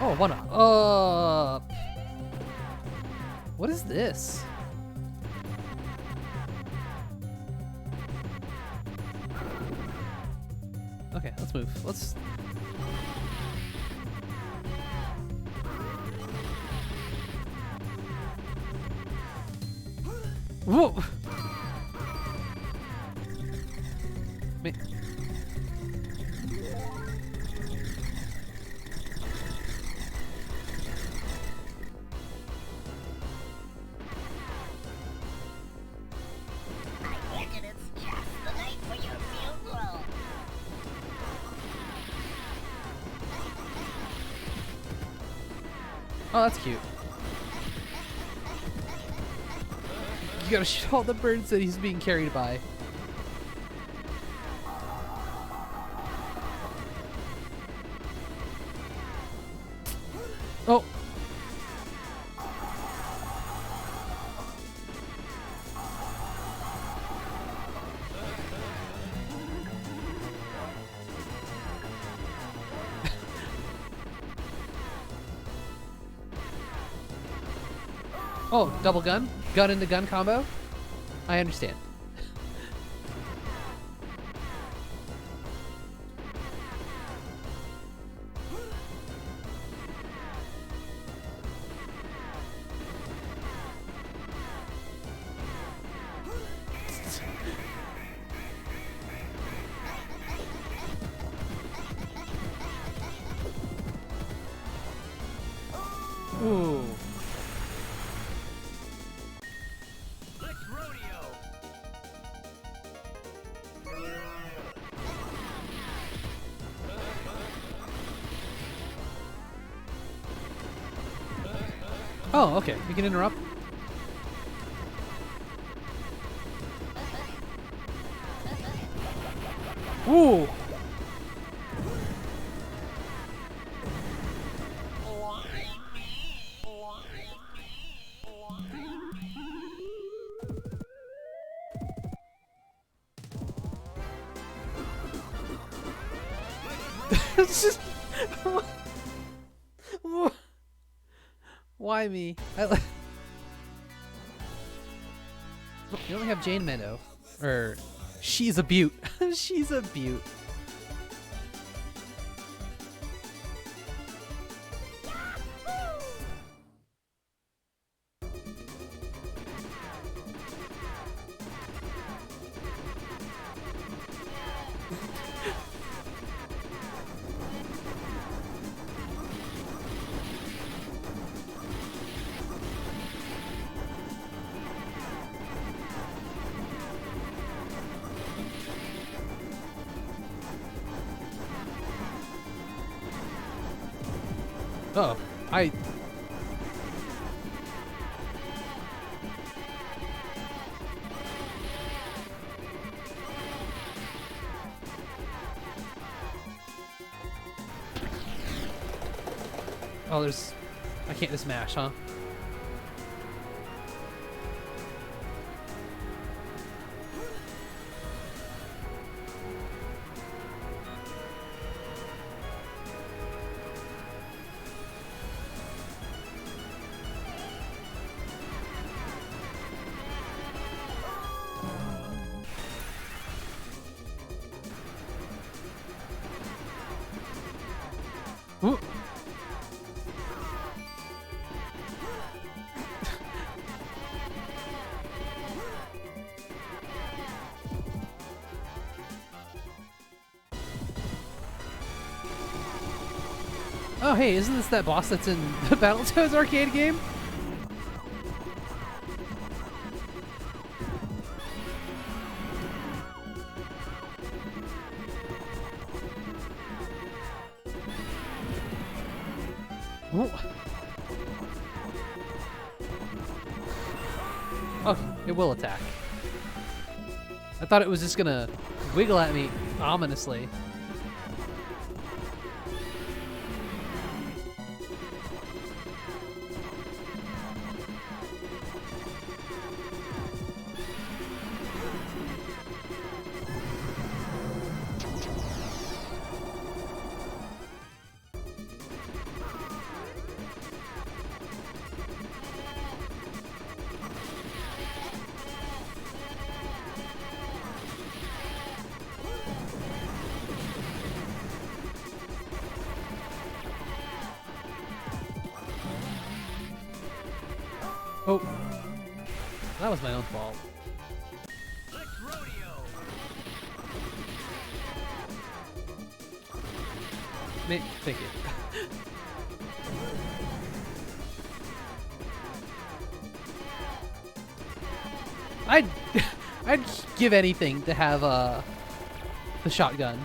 Oh, one up. What is this? Okay, let's move. Let's... Whoa! Oh, that's cute. You gotta shoot all the birds that he's being carried by. Oh! Oh, double gun? Gun into gun combo? I understand. Ooh. Oh, okay. We can interrupt. Ooh. It's just... Why me? You only have Jane Meadow. Or, she's a beaut. She's a beaut. Oh, I... Oh, there's... I can't just mash, huh? Ooh. Oh, hey, isn't this that boss that's in the Battletoads arcade game? Ooh. Oh, it will attack. I thought it was just gonna wiggle at me ominously. Oh, that was my own fault. Thank you. I'd give anything to have the shotgun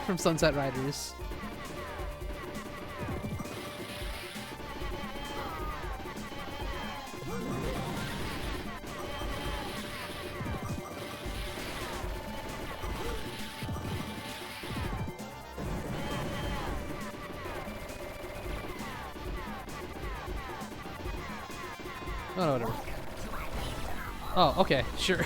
from Sunset Riders. Oh, no, whatever. Oh, okay, sure.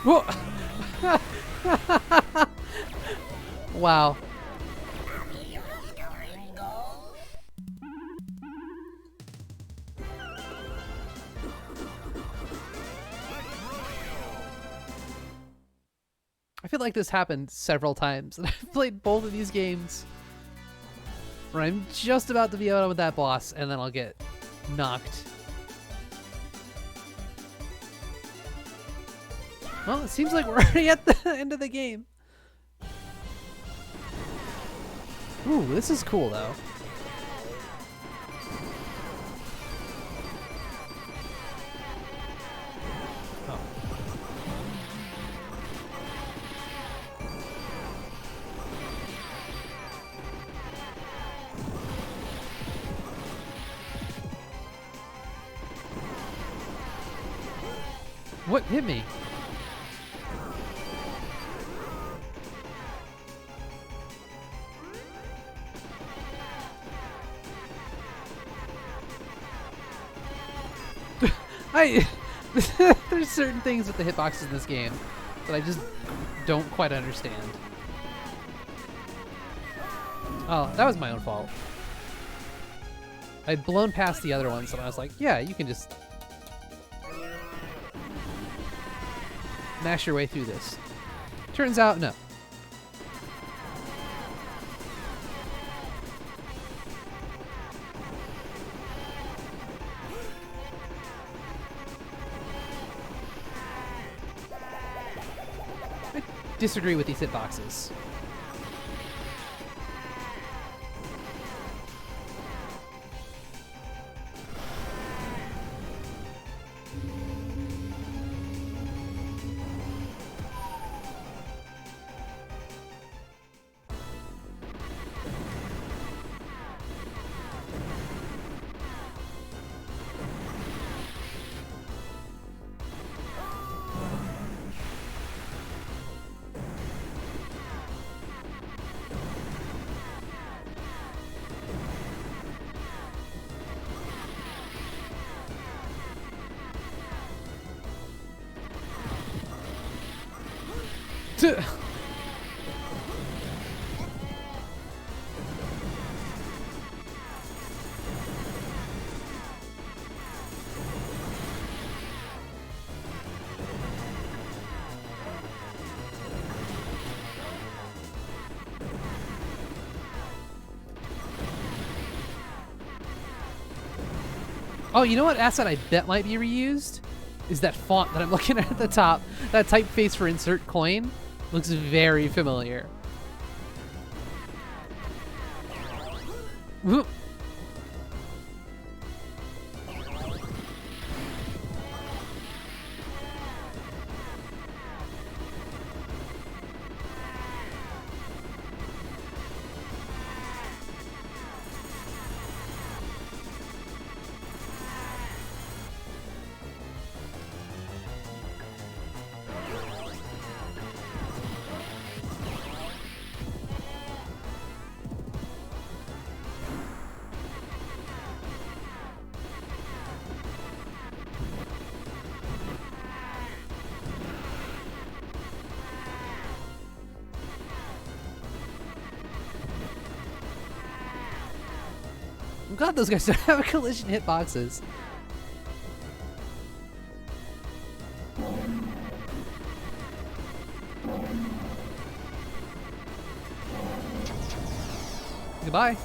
Whoa. Wow. I feel like this happened several times, and I've played both of these games where I'm just about to be out with that boss, and then I'll get knocked. Well, it seems like we're already at the end of the game. Ooh, this is cool, though. Oh. What hit me? There's certain things with the hitboxes in this game that I just don't quite understand. Oh, that was my own fault. I'd blown past the other ones and I was like, yeah, you can just mash your way through this. Turns out, no. I disagree with these hitboxes. Oh, you know what asset I bet might be reused? Is that font that I'm looking at the top. That typeface for insert coin looks very familiar. Whoop. I'm glad those guys don't have collision hitboxes. Goodbye.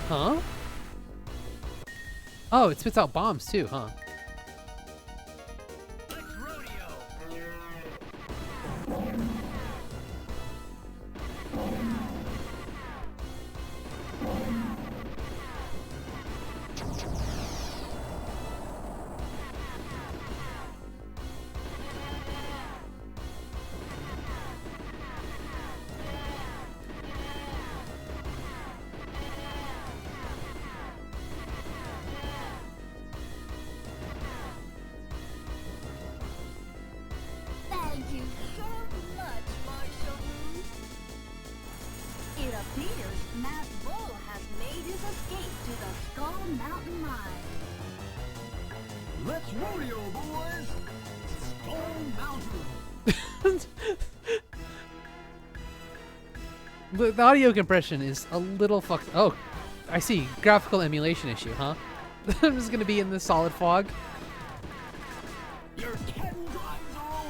Huh? Oh, it spits out bombs too, huh? Thank you so much, Marshall. It appears Matt Bull has made his escape to the Skull Mountain Mine. Let's rodeo, boys! Skull Mountain! The audio compression is a little fucked. Oh, I see. Graphical emulation issue, huh? I'm just gonna be in this solid fog. Your 10 drives are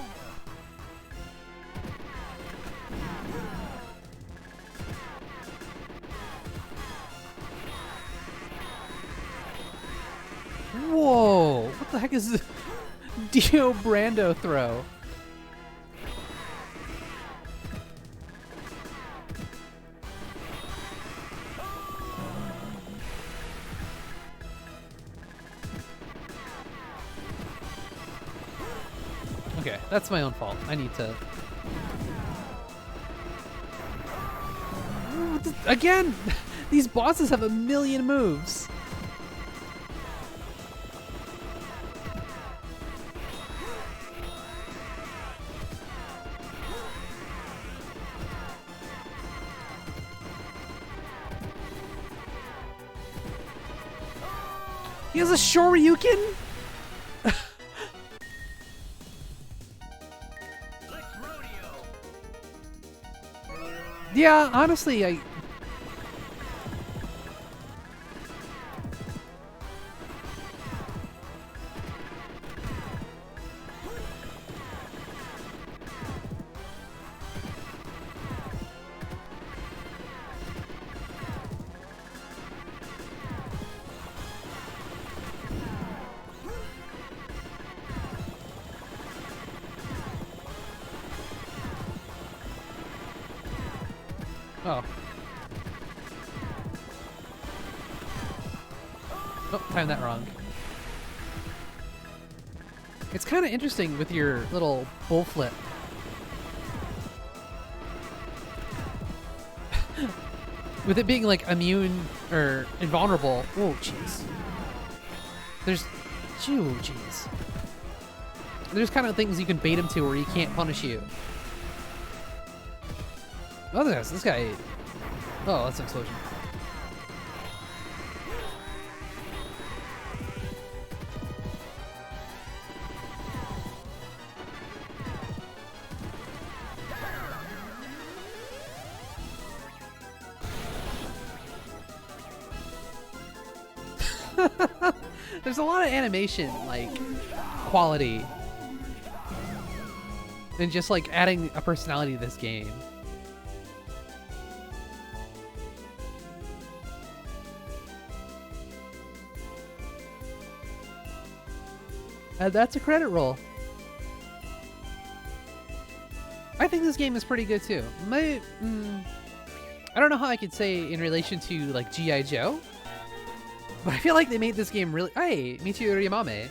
over! Whoa! What the heck is this? Dio Brando throw? Okay, that's my own fault. I need to... Again! These bosses have a million moves. He has a Shoryuken? Yeah, honestly, I... Oh. Oh, timed that wrong. It's kind of interesting with your little bull flip. With it being like immune or invulnerable. Oh, jeez. There's... Jeez. There's kind of things you can bait him to where he can't punish you. Oh, this guy... Oh, that's an explosion. There's a lot of animation, like, quality. And just, like, adding a personality to this game. And that's a credit roll. I think this game is pretty good too. I don't know how I could say in relation to like G.I. Joe, but I feel like they made this game really... Hey, Michiru Yamame.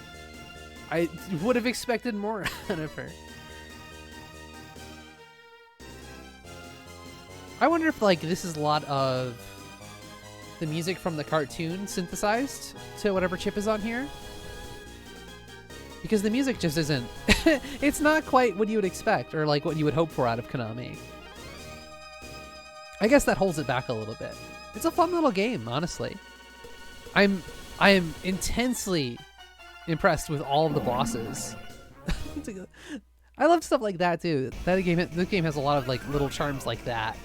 I would have expected more out of her. I wonder if like this is a lot of the music from the cartoon synthesized to whatever chip is on here. Because the music just isn't... It's not quite what you would expect, or like what you would hope for out of Konami. I guess that holds it back a little bit. It's a fun little game, honestly. I am intensely impressed with all of the bosses. I love stuff like that too. This game has a lot of like little charms like that.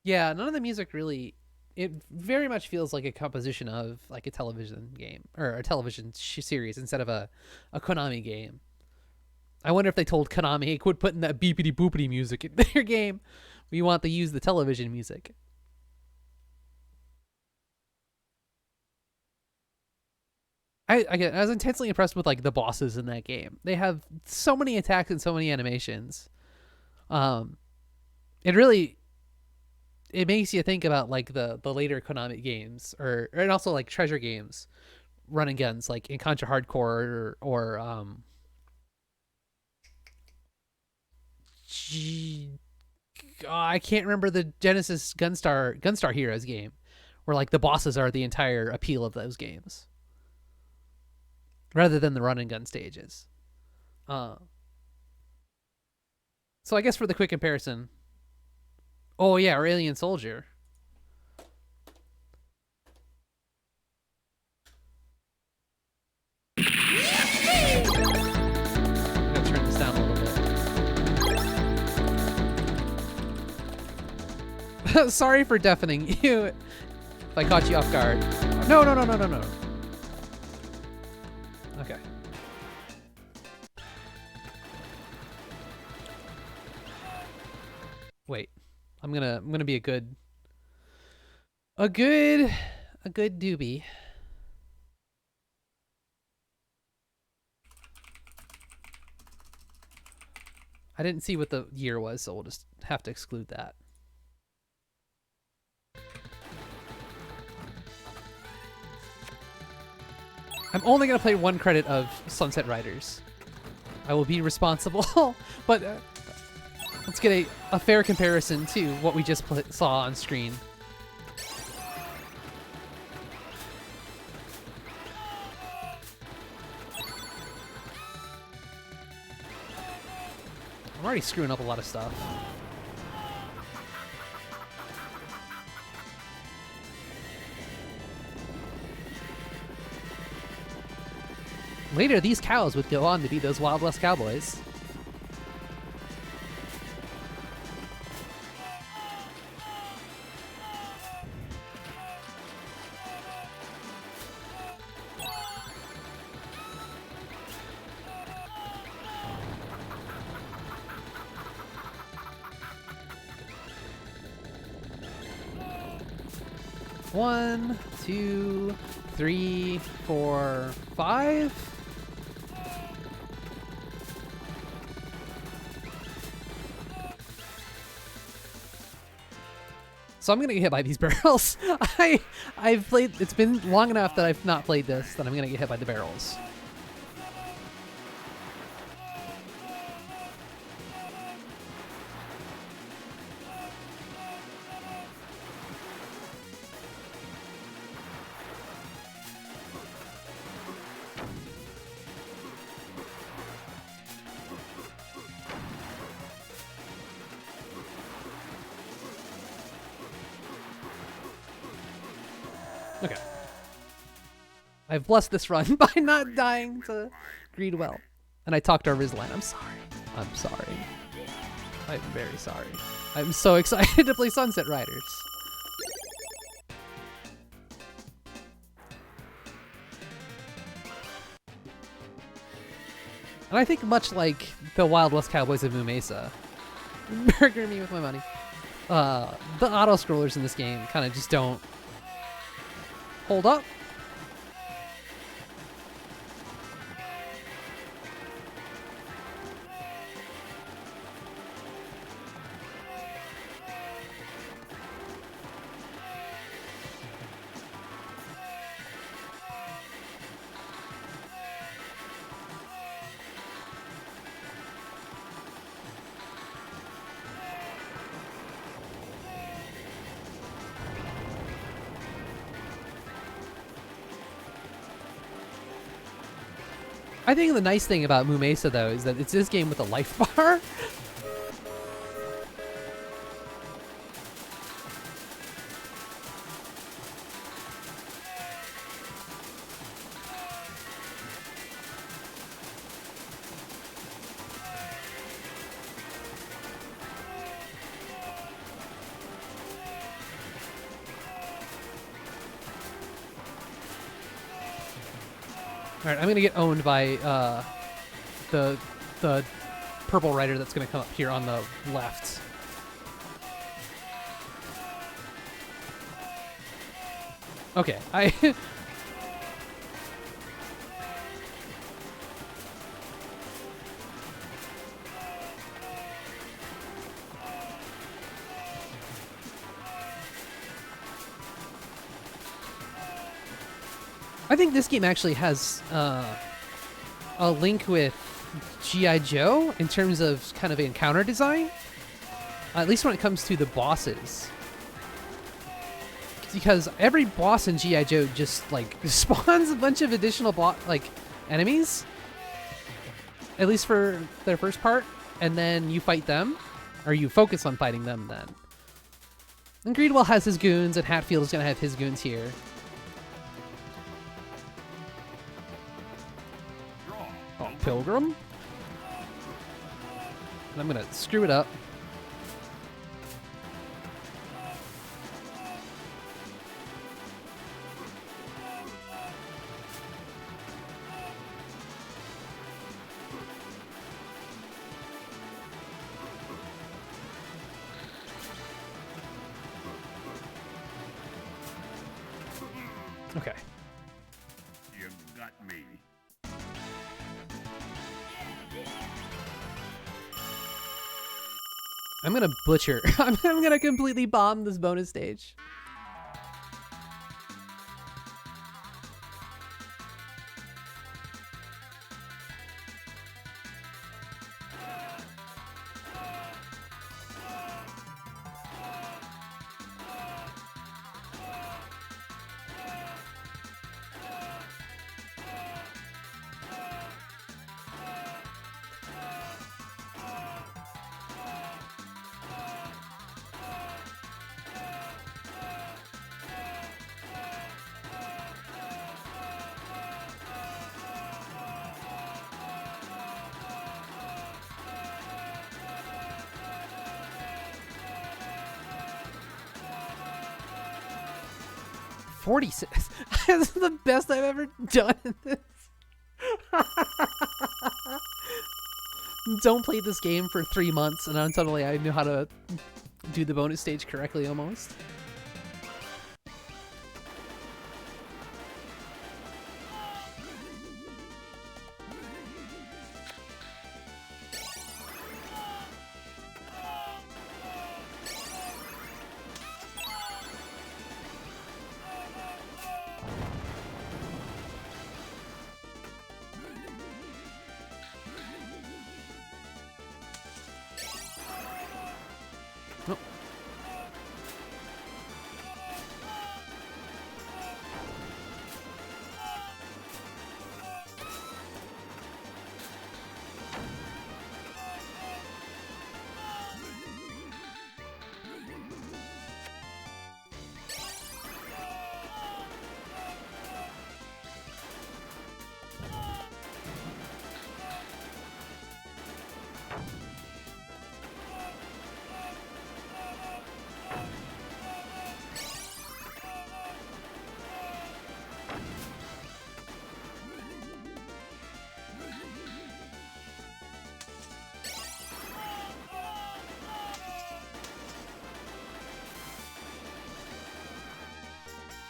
Yeah, none of the music really... It very much feels like a composition of like a television game or a television series instead of a Konami game. I wonder if they told Konami, hey, quit putting that beepity boopity music in their game. We want to use the television music. I was intensely impressed with like the bosses in that game. They have so many attacks and so many animations. It makes you think about like the later Konami games and also like treasure games, run and guns like in Contra Hardcore or I can't remember the Genesis Gunstar Heroes game, where like the bosses are the entire appeal of those games, rather than the run and gun stages. So I guess for the quick comparison. Oh yeah, or Alien Soldier. I'm gonna turn this down a little bit. Sorry for deafening you if I caught you off guard. No. Okay. Wait. I'm gonna be a good doobie. I didn't see what the year was, so we'll just have to exclude that. I'm only gonna play one credit of Sunset Riders. I will be responsible, but let's get a fair comparison to what we just saw on screen. I'm already screwing up a lot of stuff. Later, these cows would go on to be those Wild West cowboys. One, two, three, four, five. So I'm gonna get hit by these barrels. I've played. It's been long enough that I've not played this that I'm gonna get hit by the barrels. Okay. I've blessed this run by not dying to Greedwell. And I talked to Rizline. I'm sorry. I'm sorry. I'm very sorry. I'm so excited to play Sunset Riders. And I think much like the Wild West Cowboys of Mesa, burger me with my money, the auto-scrollers in this game kind of just don't hold up. I think the nice thing about Mesa, though, is that it's this game with a life bar. All right, I'm gonna get owned by the purple rider that's gonna come up here on the left. Okay, I think this game actually has a link with G.I. Joe in terms of kind of encounter design, at least when it comes to the bosses. Because every boss in G.I. Joe just like spawns a bunch of additional enemies, at least for their first part, and then you fight them, or you focus on fighting them then. And Greedwell has his goons, and Hatfield's gonna have his goons here. Oh, Pilgrim. And I'm gonna screw it up. Okay. You got me. I'm gonna butcher. I'm gonna completely bomb this bonus stage. 46. That's the best I've ever done in this. Don't play this game for 3 months and then suddenly I knew how to do the bonus stage correctly almost.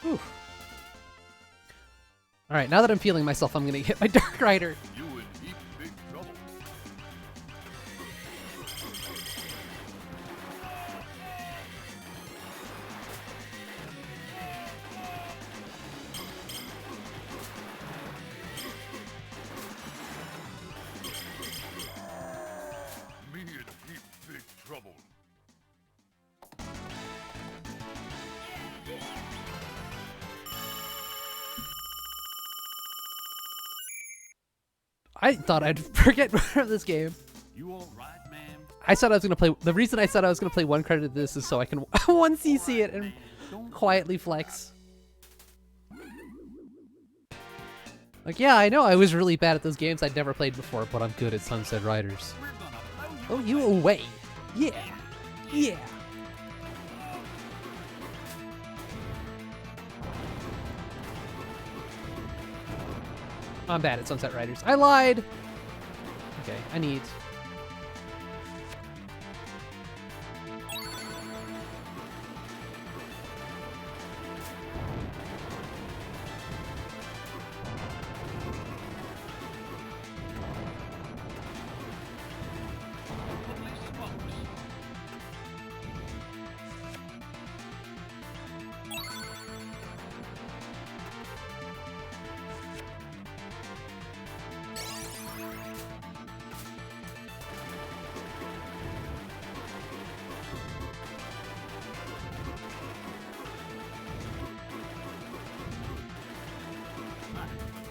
Whew. All right, now that I'm feeling myself, I'm gonna hit my Dark Rider. You in heap big trouble. Me in heap big trouble. I thought I'd forget this game. You all right, ma'am? I said I was gonna play. The reason I said I was gonna play one credit of this is so I can 1cc it and quietly flex. Like, yeah, I know I was really bad at those games I'd never played before, but I'm good at Sunset Riders. We're gonna blow you Oh, you away. Yeah. Yeah. I'm bad at Sunset Riders. I lied. Okay, I need...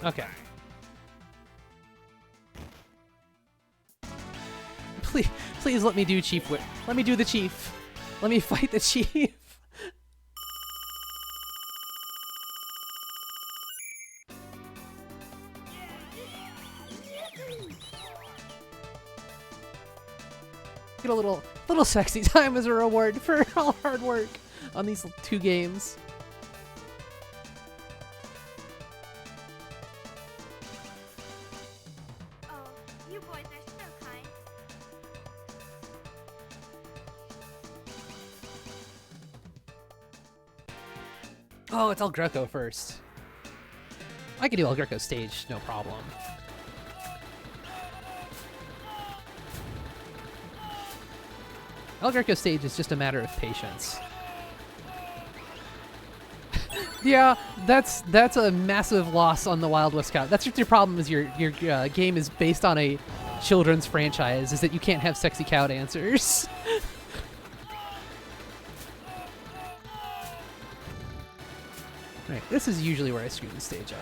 Okay. Please let me do Chief Whip. Let me do the Chief. Let me fight the Chief. Get a little sexy time as a reward for all hard work on these 2 games. Oh, you boys are so kind. Oh, it's El Greco first. I can do El Greco stage, no problem. El Greco stage is just a matter of patience. Yeah, that's a massive loss on the Wild West count. That's just your problem. Is your game is based on a children's franchise. Is that you can't have sexy cow dancers. Right, this is usually where I screw the stage up.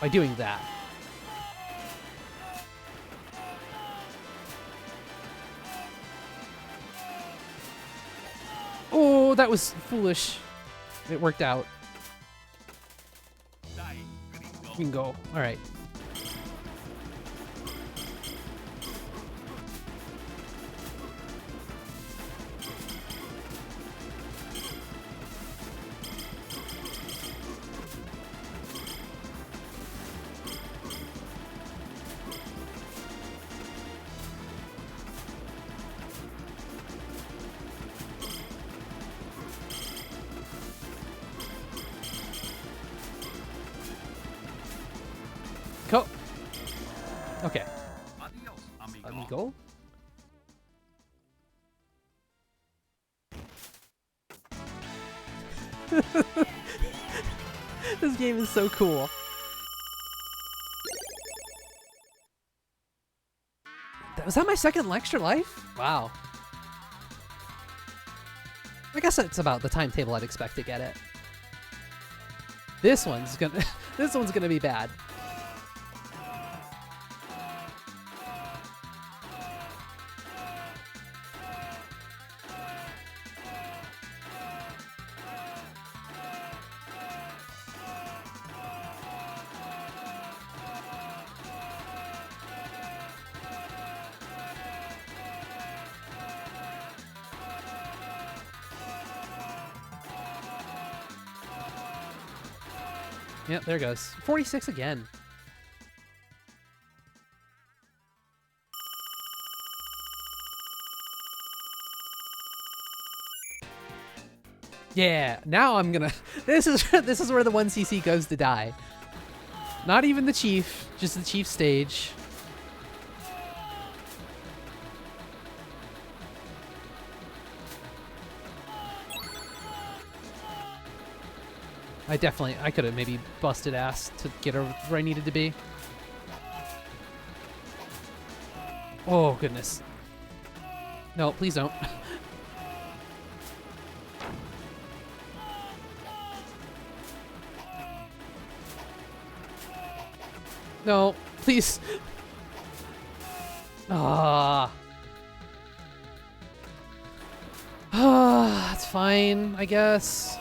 By doing that. Oh, that was foolish. It worked out. We can go. All right. Go. Okay. Adios, amigo. Amigo. This game is so cool. Was that my second extra life? Wow. I guess it's about the timetable I'd expect to get it. This one's gonna be bad. Yep, there goes. 46 again. Yeah, now I'm gonna. This is where the 1cc goes to die. Not even the chief, just the chief stage. I could have maybe busted ass to get over where I needed to be. Oh, goodness. No, please don't. No, please. Ah. That's fine, I guess.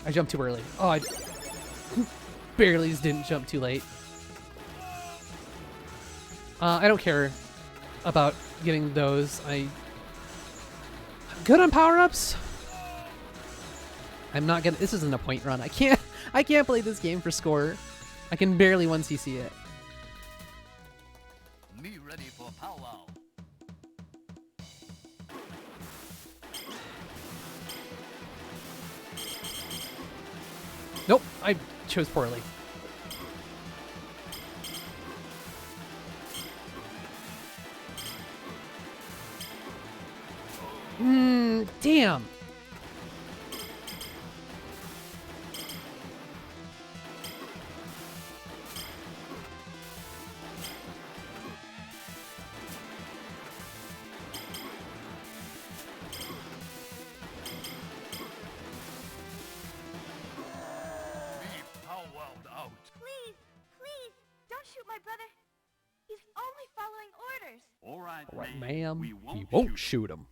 I jumped too early. Oh, I barely just didn't jump too late. I don't care about getting those. I'm good on power-ups. I'm not gonna. This isn't a point run. I can't play this game for score. I can barely 1cc it. Me ready for powwow. Nope, I chose poorly. Damn. Please, please, don't shoot my brother. He's only following orders. All right, Right, ma'am. ma'am. We He won't won't shoot. shoot him.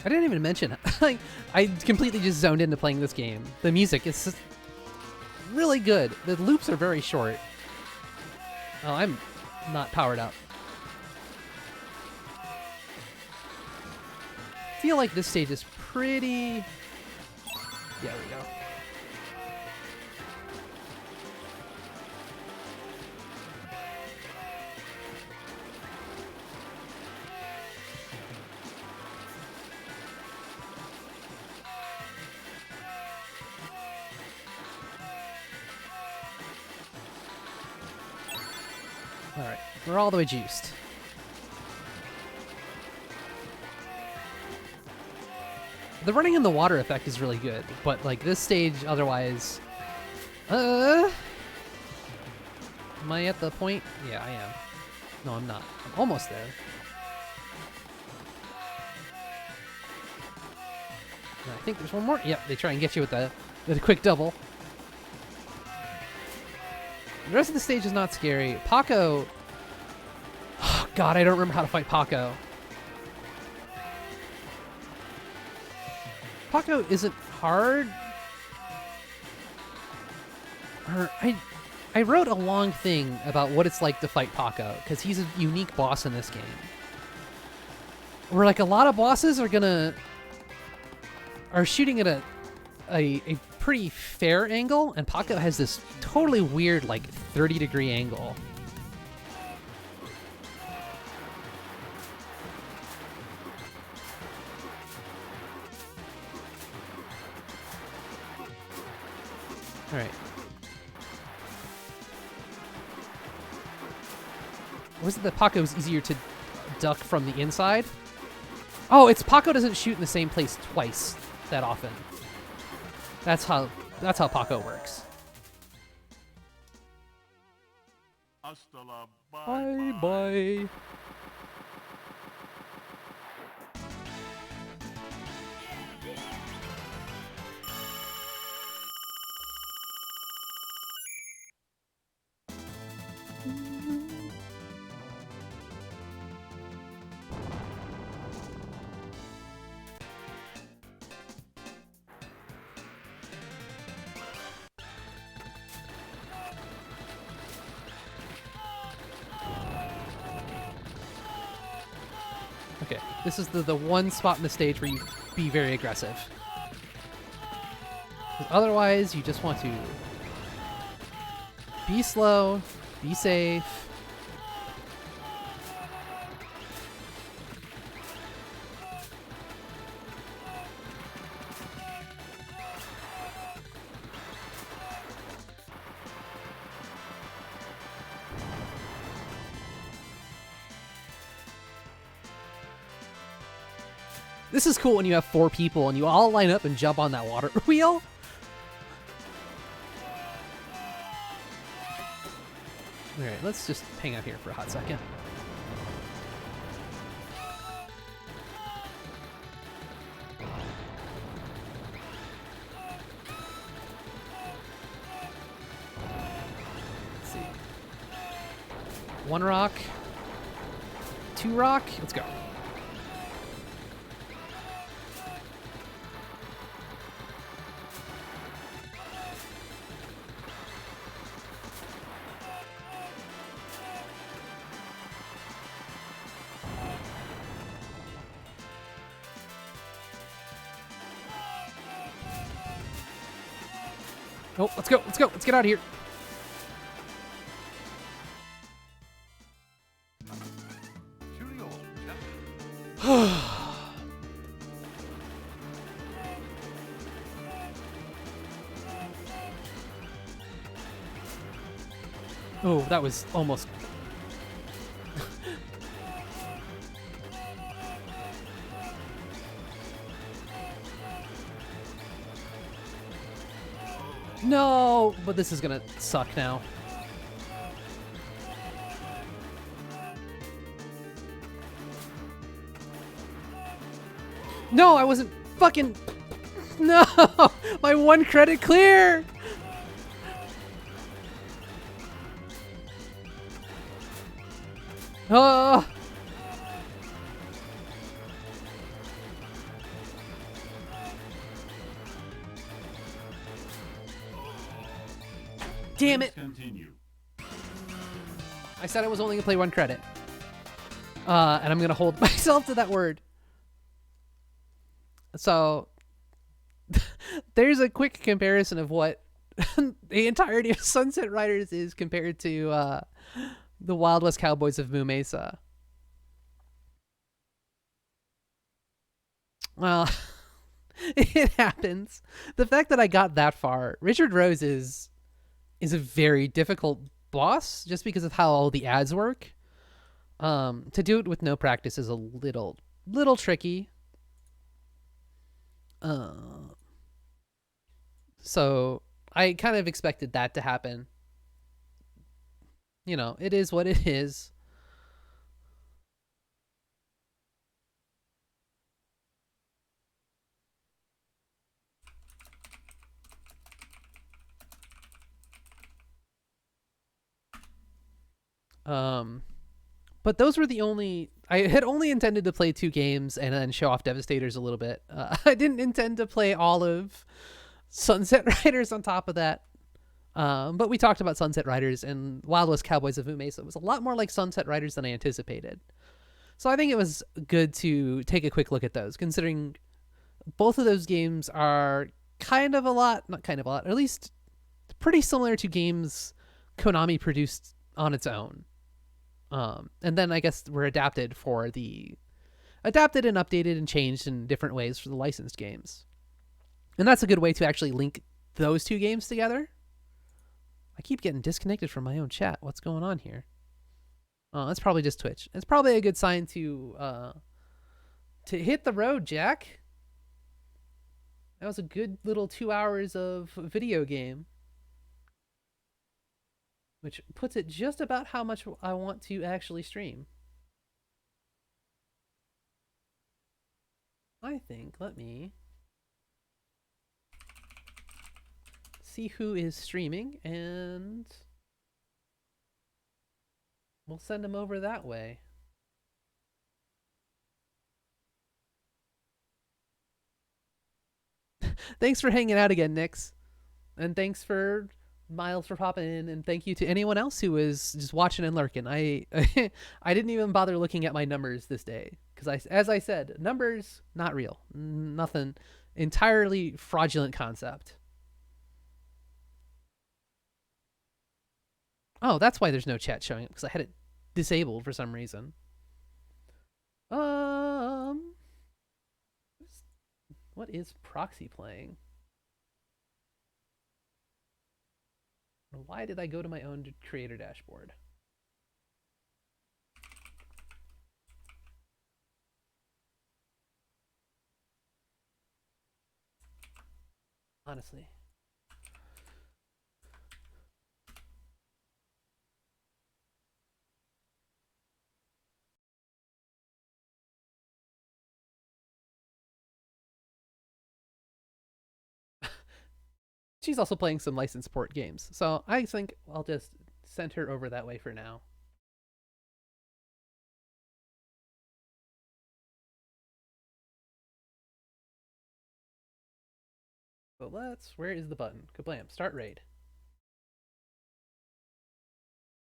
I didn't even mention like I completely just zoned into playing this game. The music is just really good. The loops are very short. Oh, I'm not powered up. I feel like this stage is pretty... There we go. Alright, we're all the way juiced. The running in the water effect is really good, but like this stage otherwise... Am I at the point? Yeah, I am. No, I'm not. I'm almost there. And I think there's one more. Yep, they try and get you with the quick double. The rest of the stage is not scary. Paco... Oh, God, I don't remember how to fight Paco. Paco isn't hard. Or I I wrote a long thing about what it's like to fight Paco, because he's a unique boss in this game. Where like a lot of bosses are shooting at a pretty fair angle, and Paco has this totally weird like 30-degree angle. All right. Was it that Paco's easier to duck from the inside? Oh, it's Paco doesn't shoot in the same place twice that often. That's how Paco works. Hasta la Bye bye. Okay, this is the one spot in the stage where you be very aggressive. 'Cause otherwise, you just want to be slow, be safe. This is cool when you have 4 people and you all line up and jump on that water wheel. Alright, let's just hang out here for a hot second. Let's see. 1 rock. 2 rock. Let's go. Oh, let's go, let's go, let's get out of here. Oh, that was almost... No, but this is gonna suck now. No, I wasn't fucking... No! My 1 credit clear! Oh! Damn it! Continue. I said I was only gonna play 1 credit. And I'm gonna hold myself to that word. So, there's a quick comparison of what the entirety of Sunset Riders is compared to the Wild West Cowboys of Mesa. Well, it happens. The fact that I got that far, Richard Rose is a very difficult boss just because of how all the ads work. To do it with no practice is a little tricky. So I kind of expected that to happen. You know, it is what it is. But those were the only... I had only intended to play 2 games and then show off Devastators a little bit. I didn't intend to play all of Sunset Riders on top of that. But we talked about Sunset Riders, and Wild West Cowboys of Mesa was a lot more like Sunset Riders than I anticipated. So I think it was good to take a quick look at those, considering both of those games are not at least pretty similar to games Konami produced on its own. And then I guess were adapted and updated and changed in different ways for the licensed games. And that's a good way to actually link those two games together. I keep getting disconnected from my own chat. What's going on here? Oh, that's probably just Twitch. It's probably a good sign to hit the road, Jack. That was a good little 2 hours of video game, which puts it just about how much I want to actually stream. I think, let me see who is streaming, and we'll send them over that way. Thanks for hanging out again, Nix. And thanks for Miles for popping in, and thank you to anyone else who was just watching and lurking. I didn't even bother looking at my numbers this day because as I said, numbers not real, nothing, entirely fraudulent concept. Oh, that's why there's no chat showing up, because I had it disabled for some reason. What is Proxy playing? Why did I go to my own creator dashboard? Honestly. She's also playing some licensed port games, so I think I'll just send her over that way for now. So where is the button? Kablam, start raid.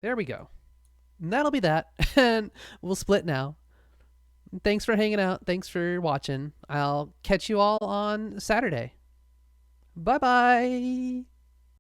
There we go. And that'll be that, and we'll split now. Thanks for hanging out. Thanks for watching. I'll catch you all on Saturday. Bye-bye.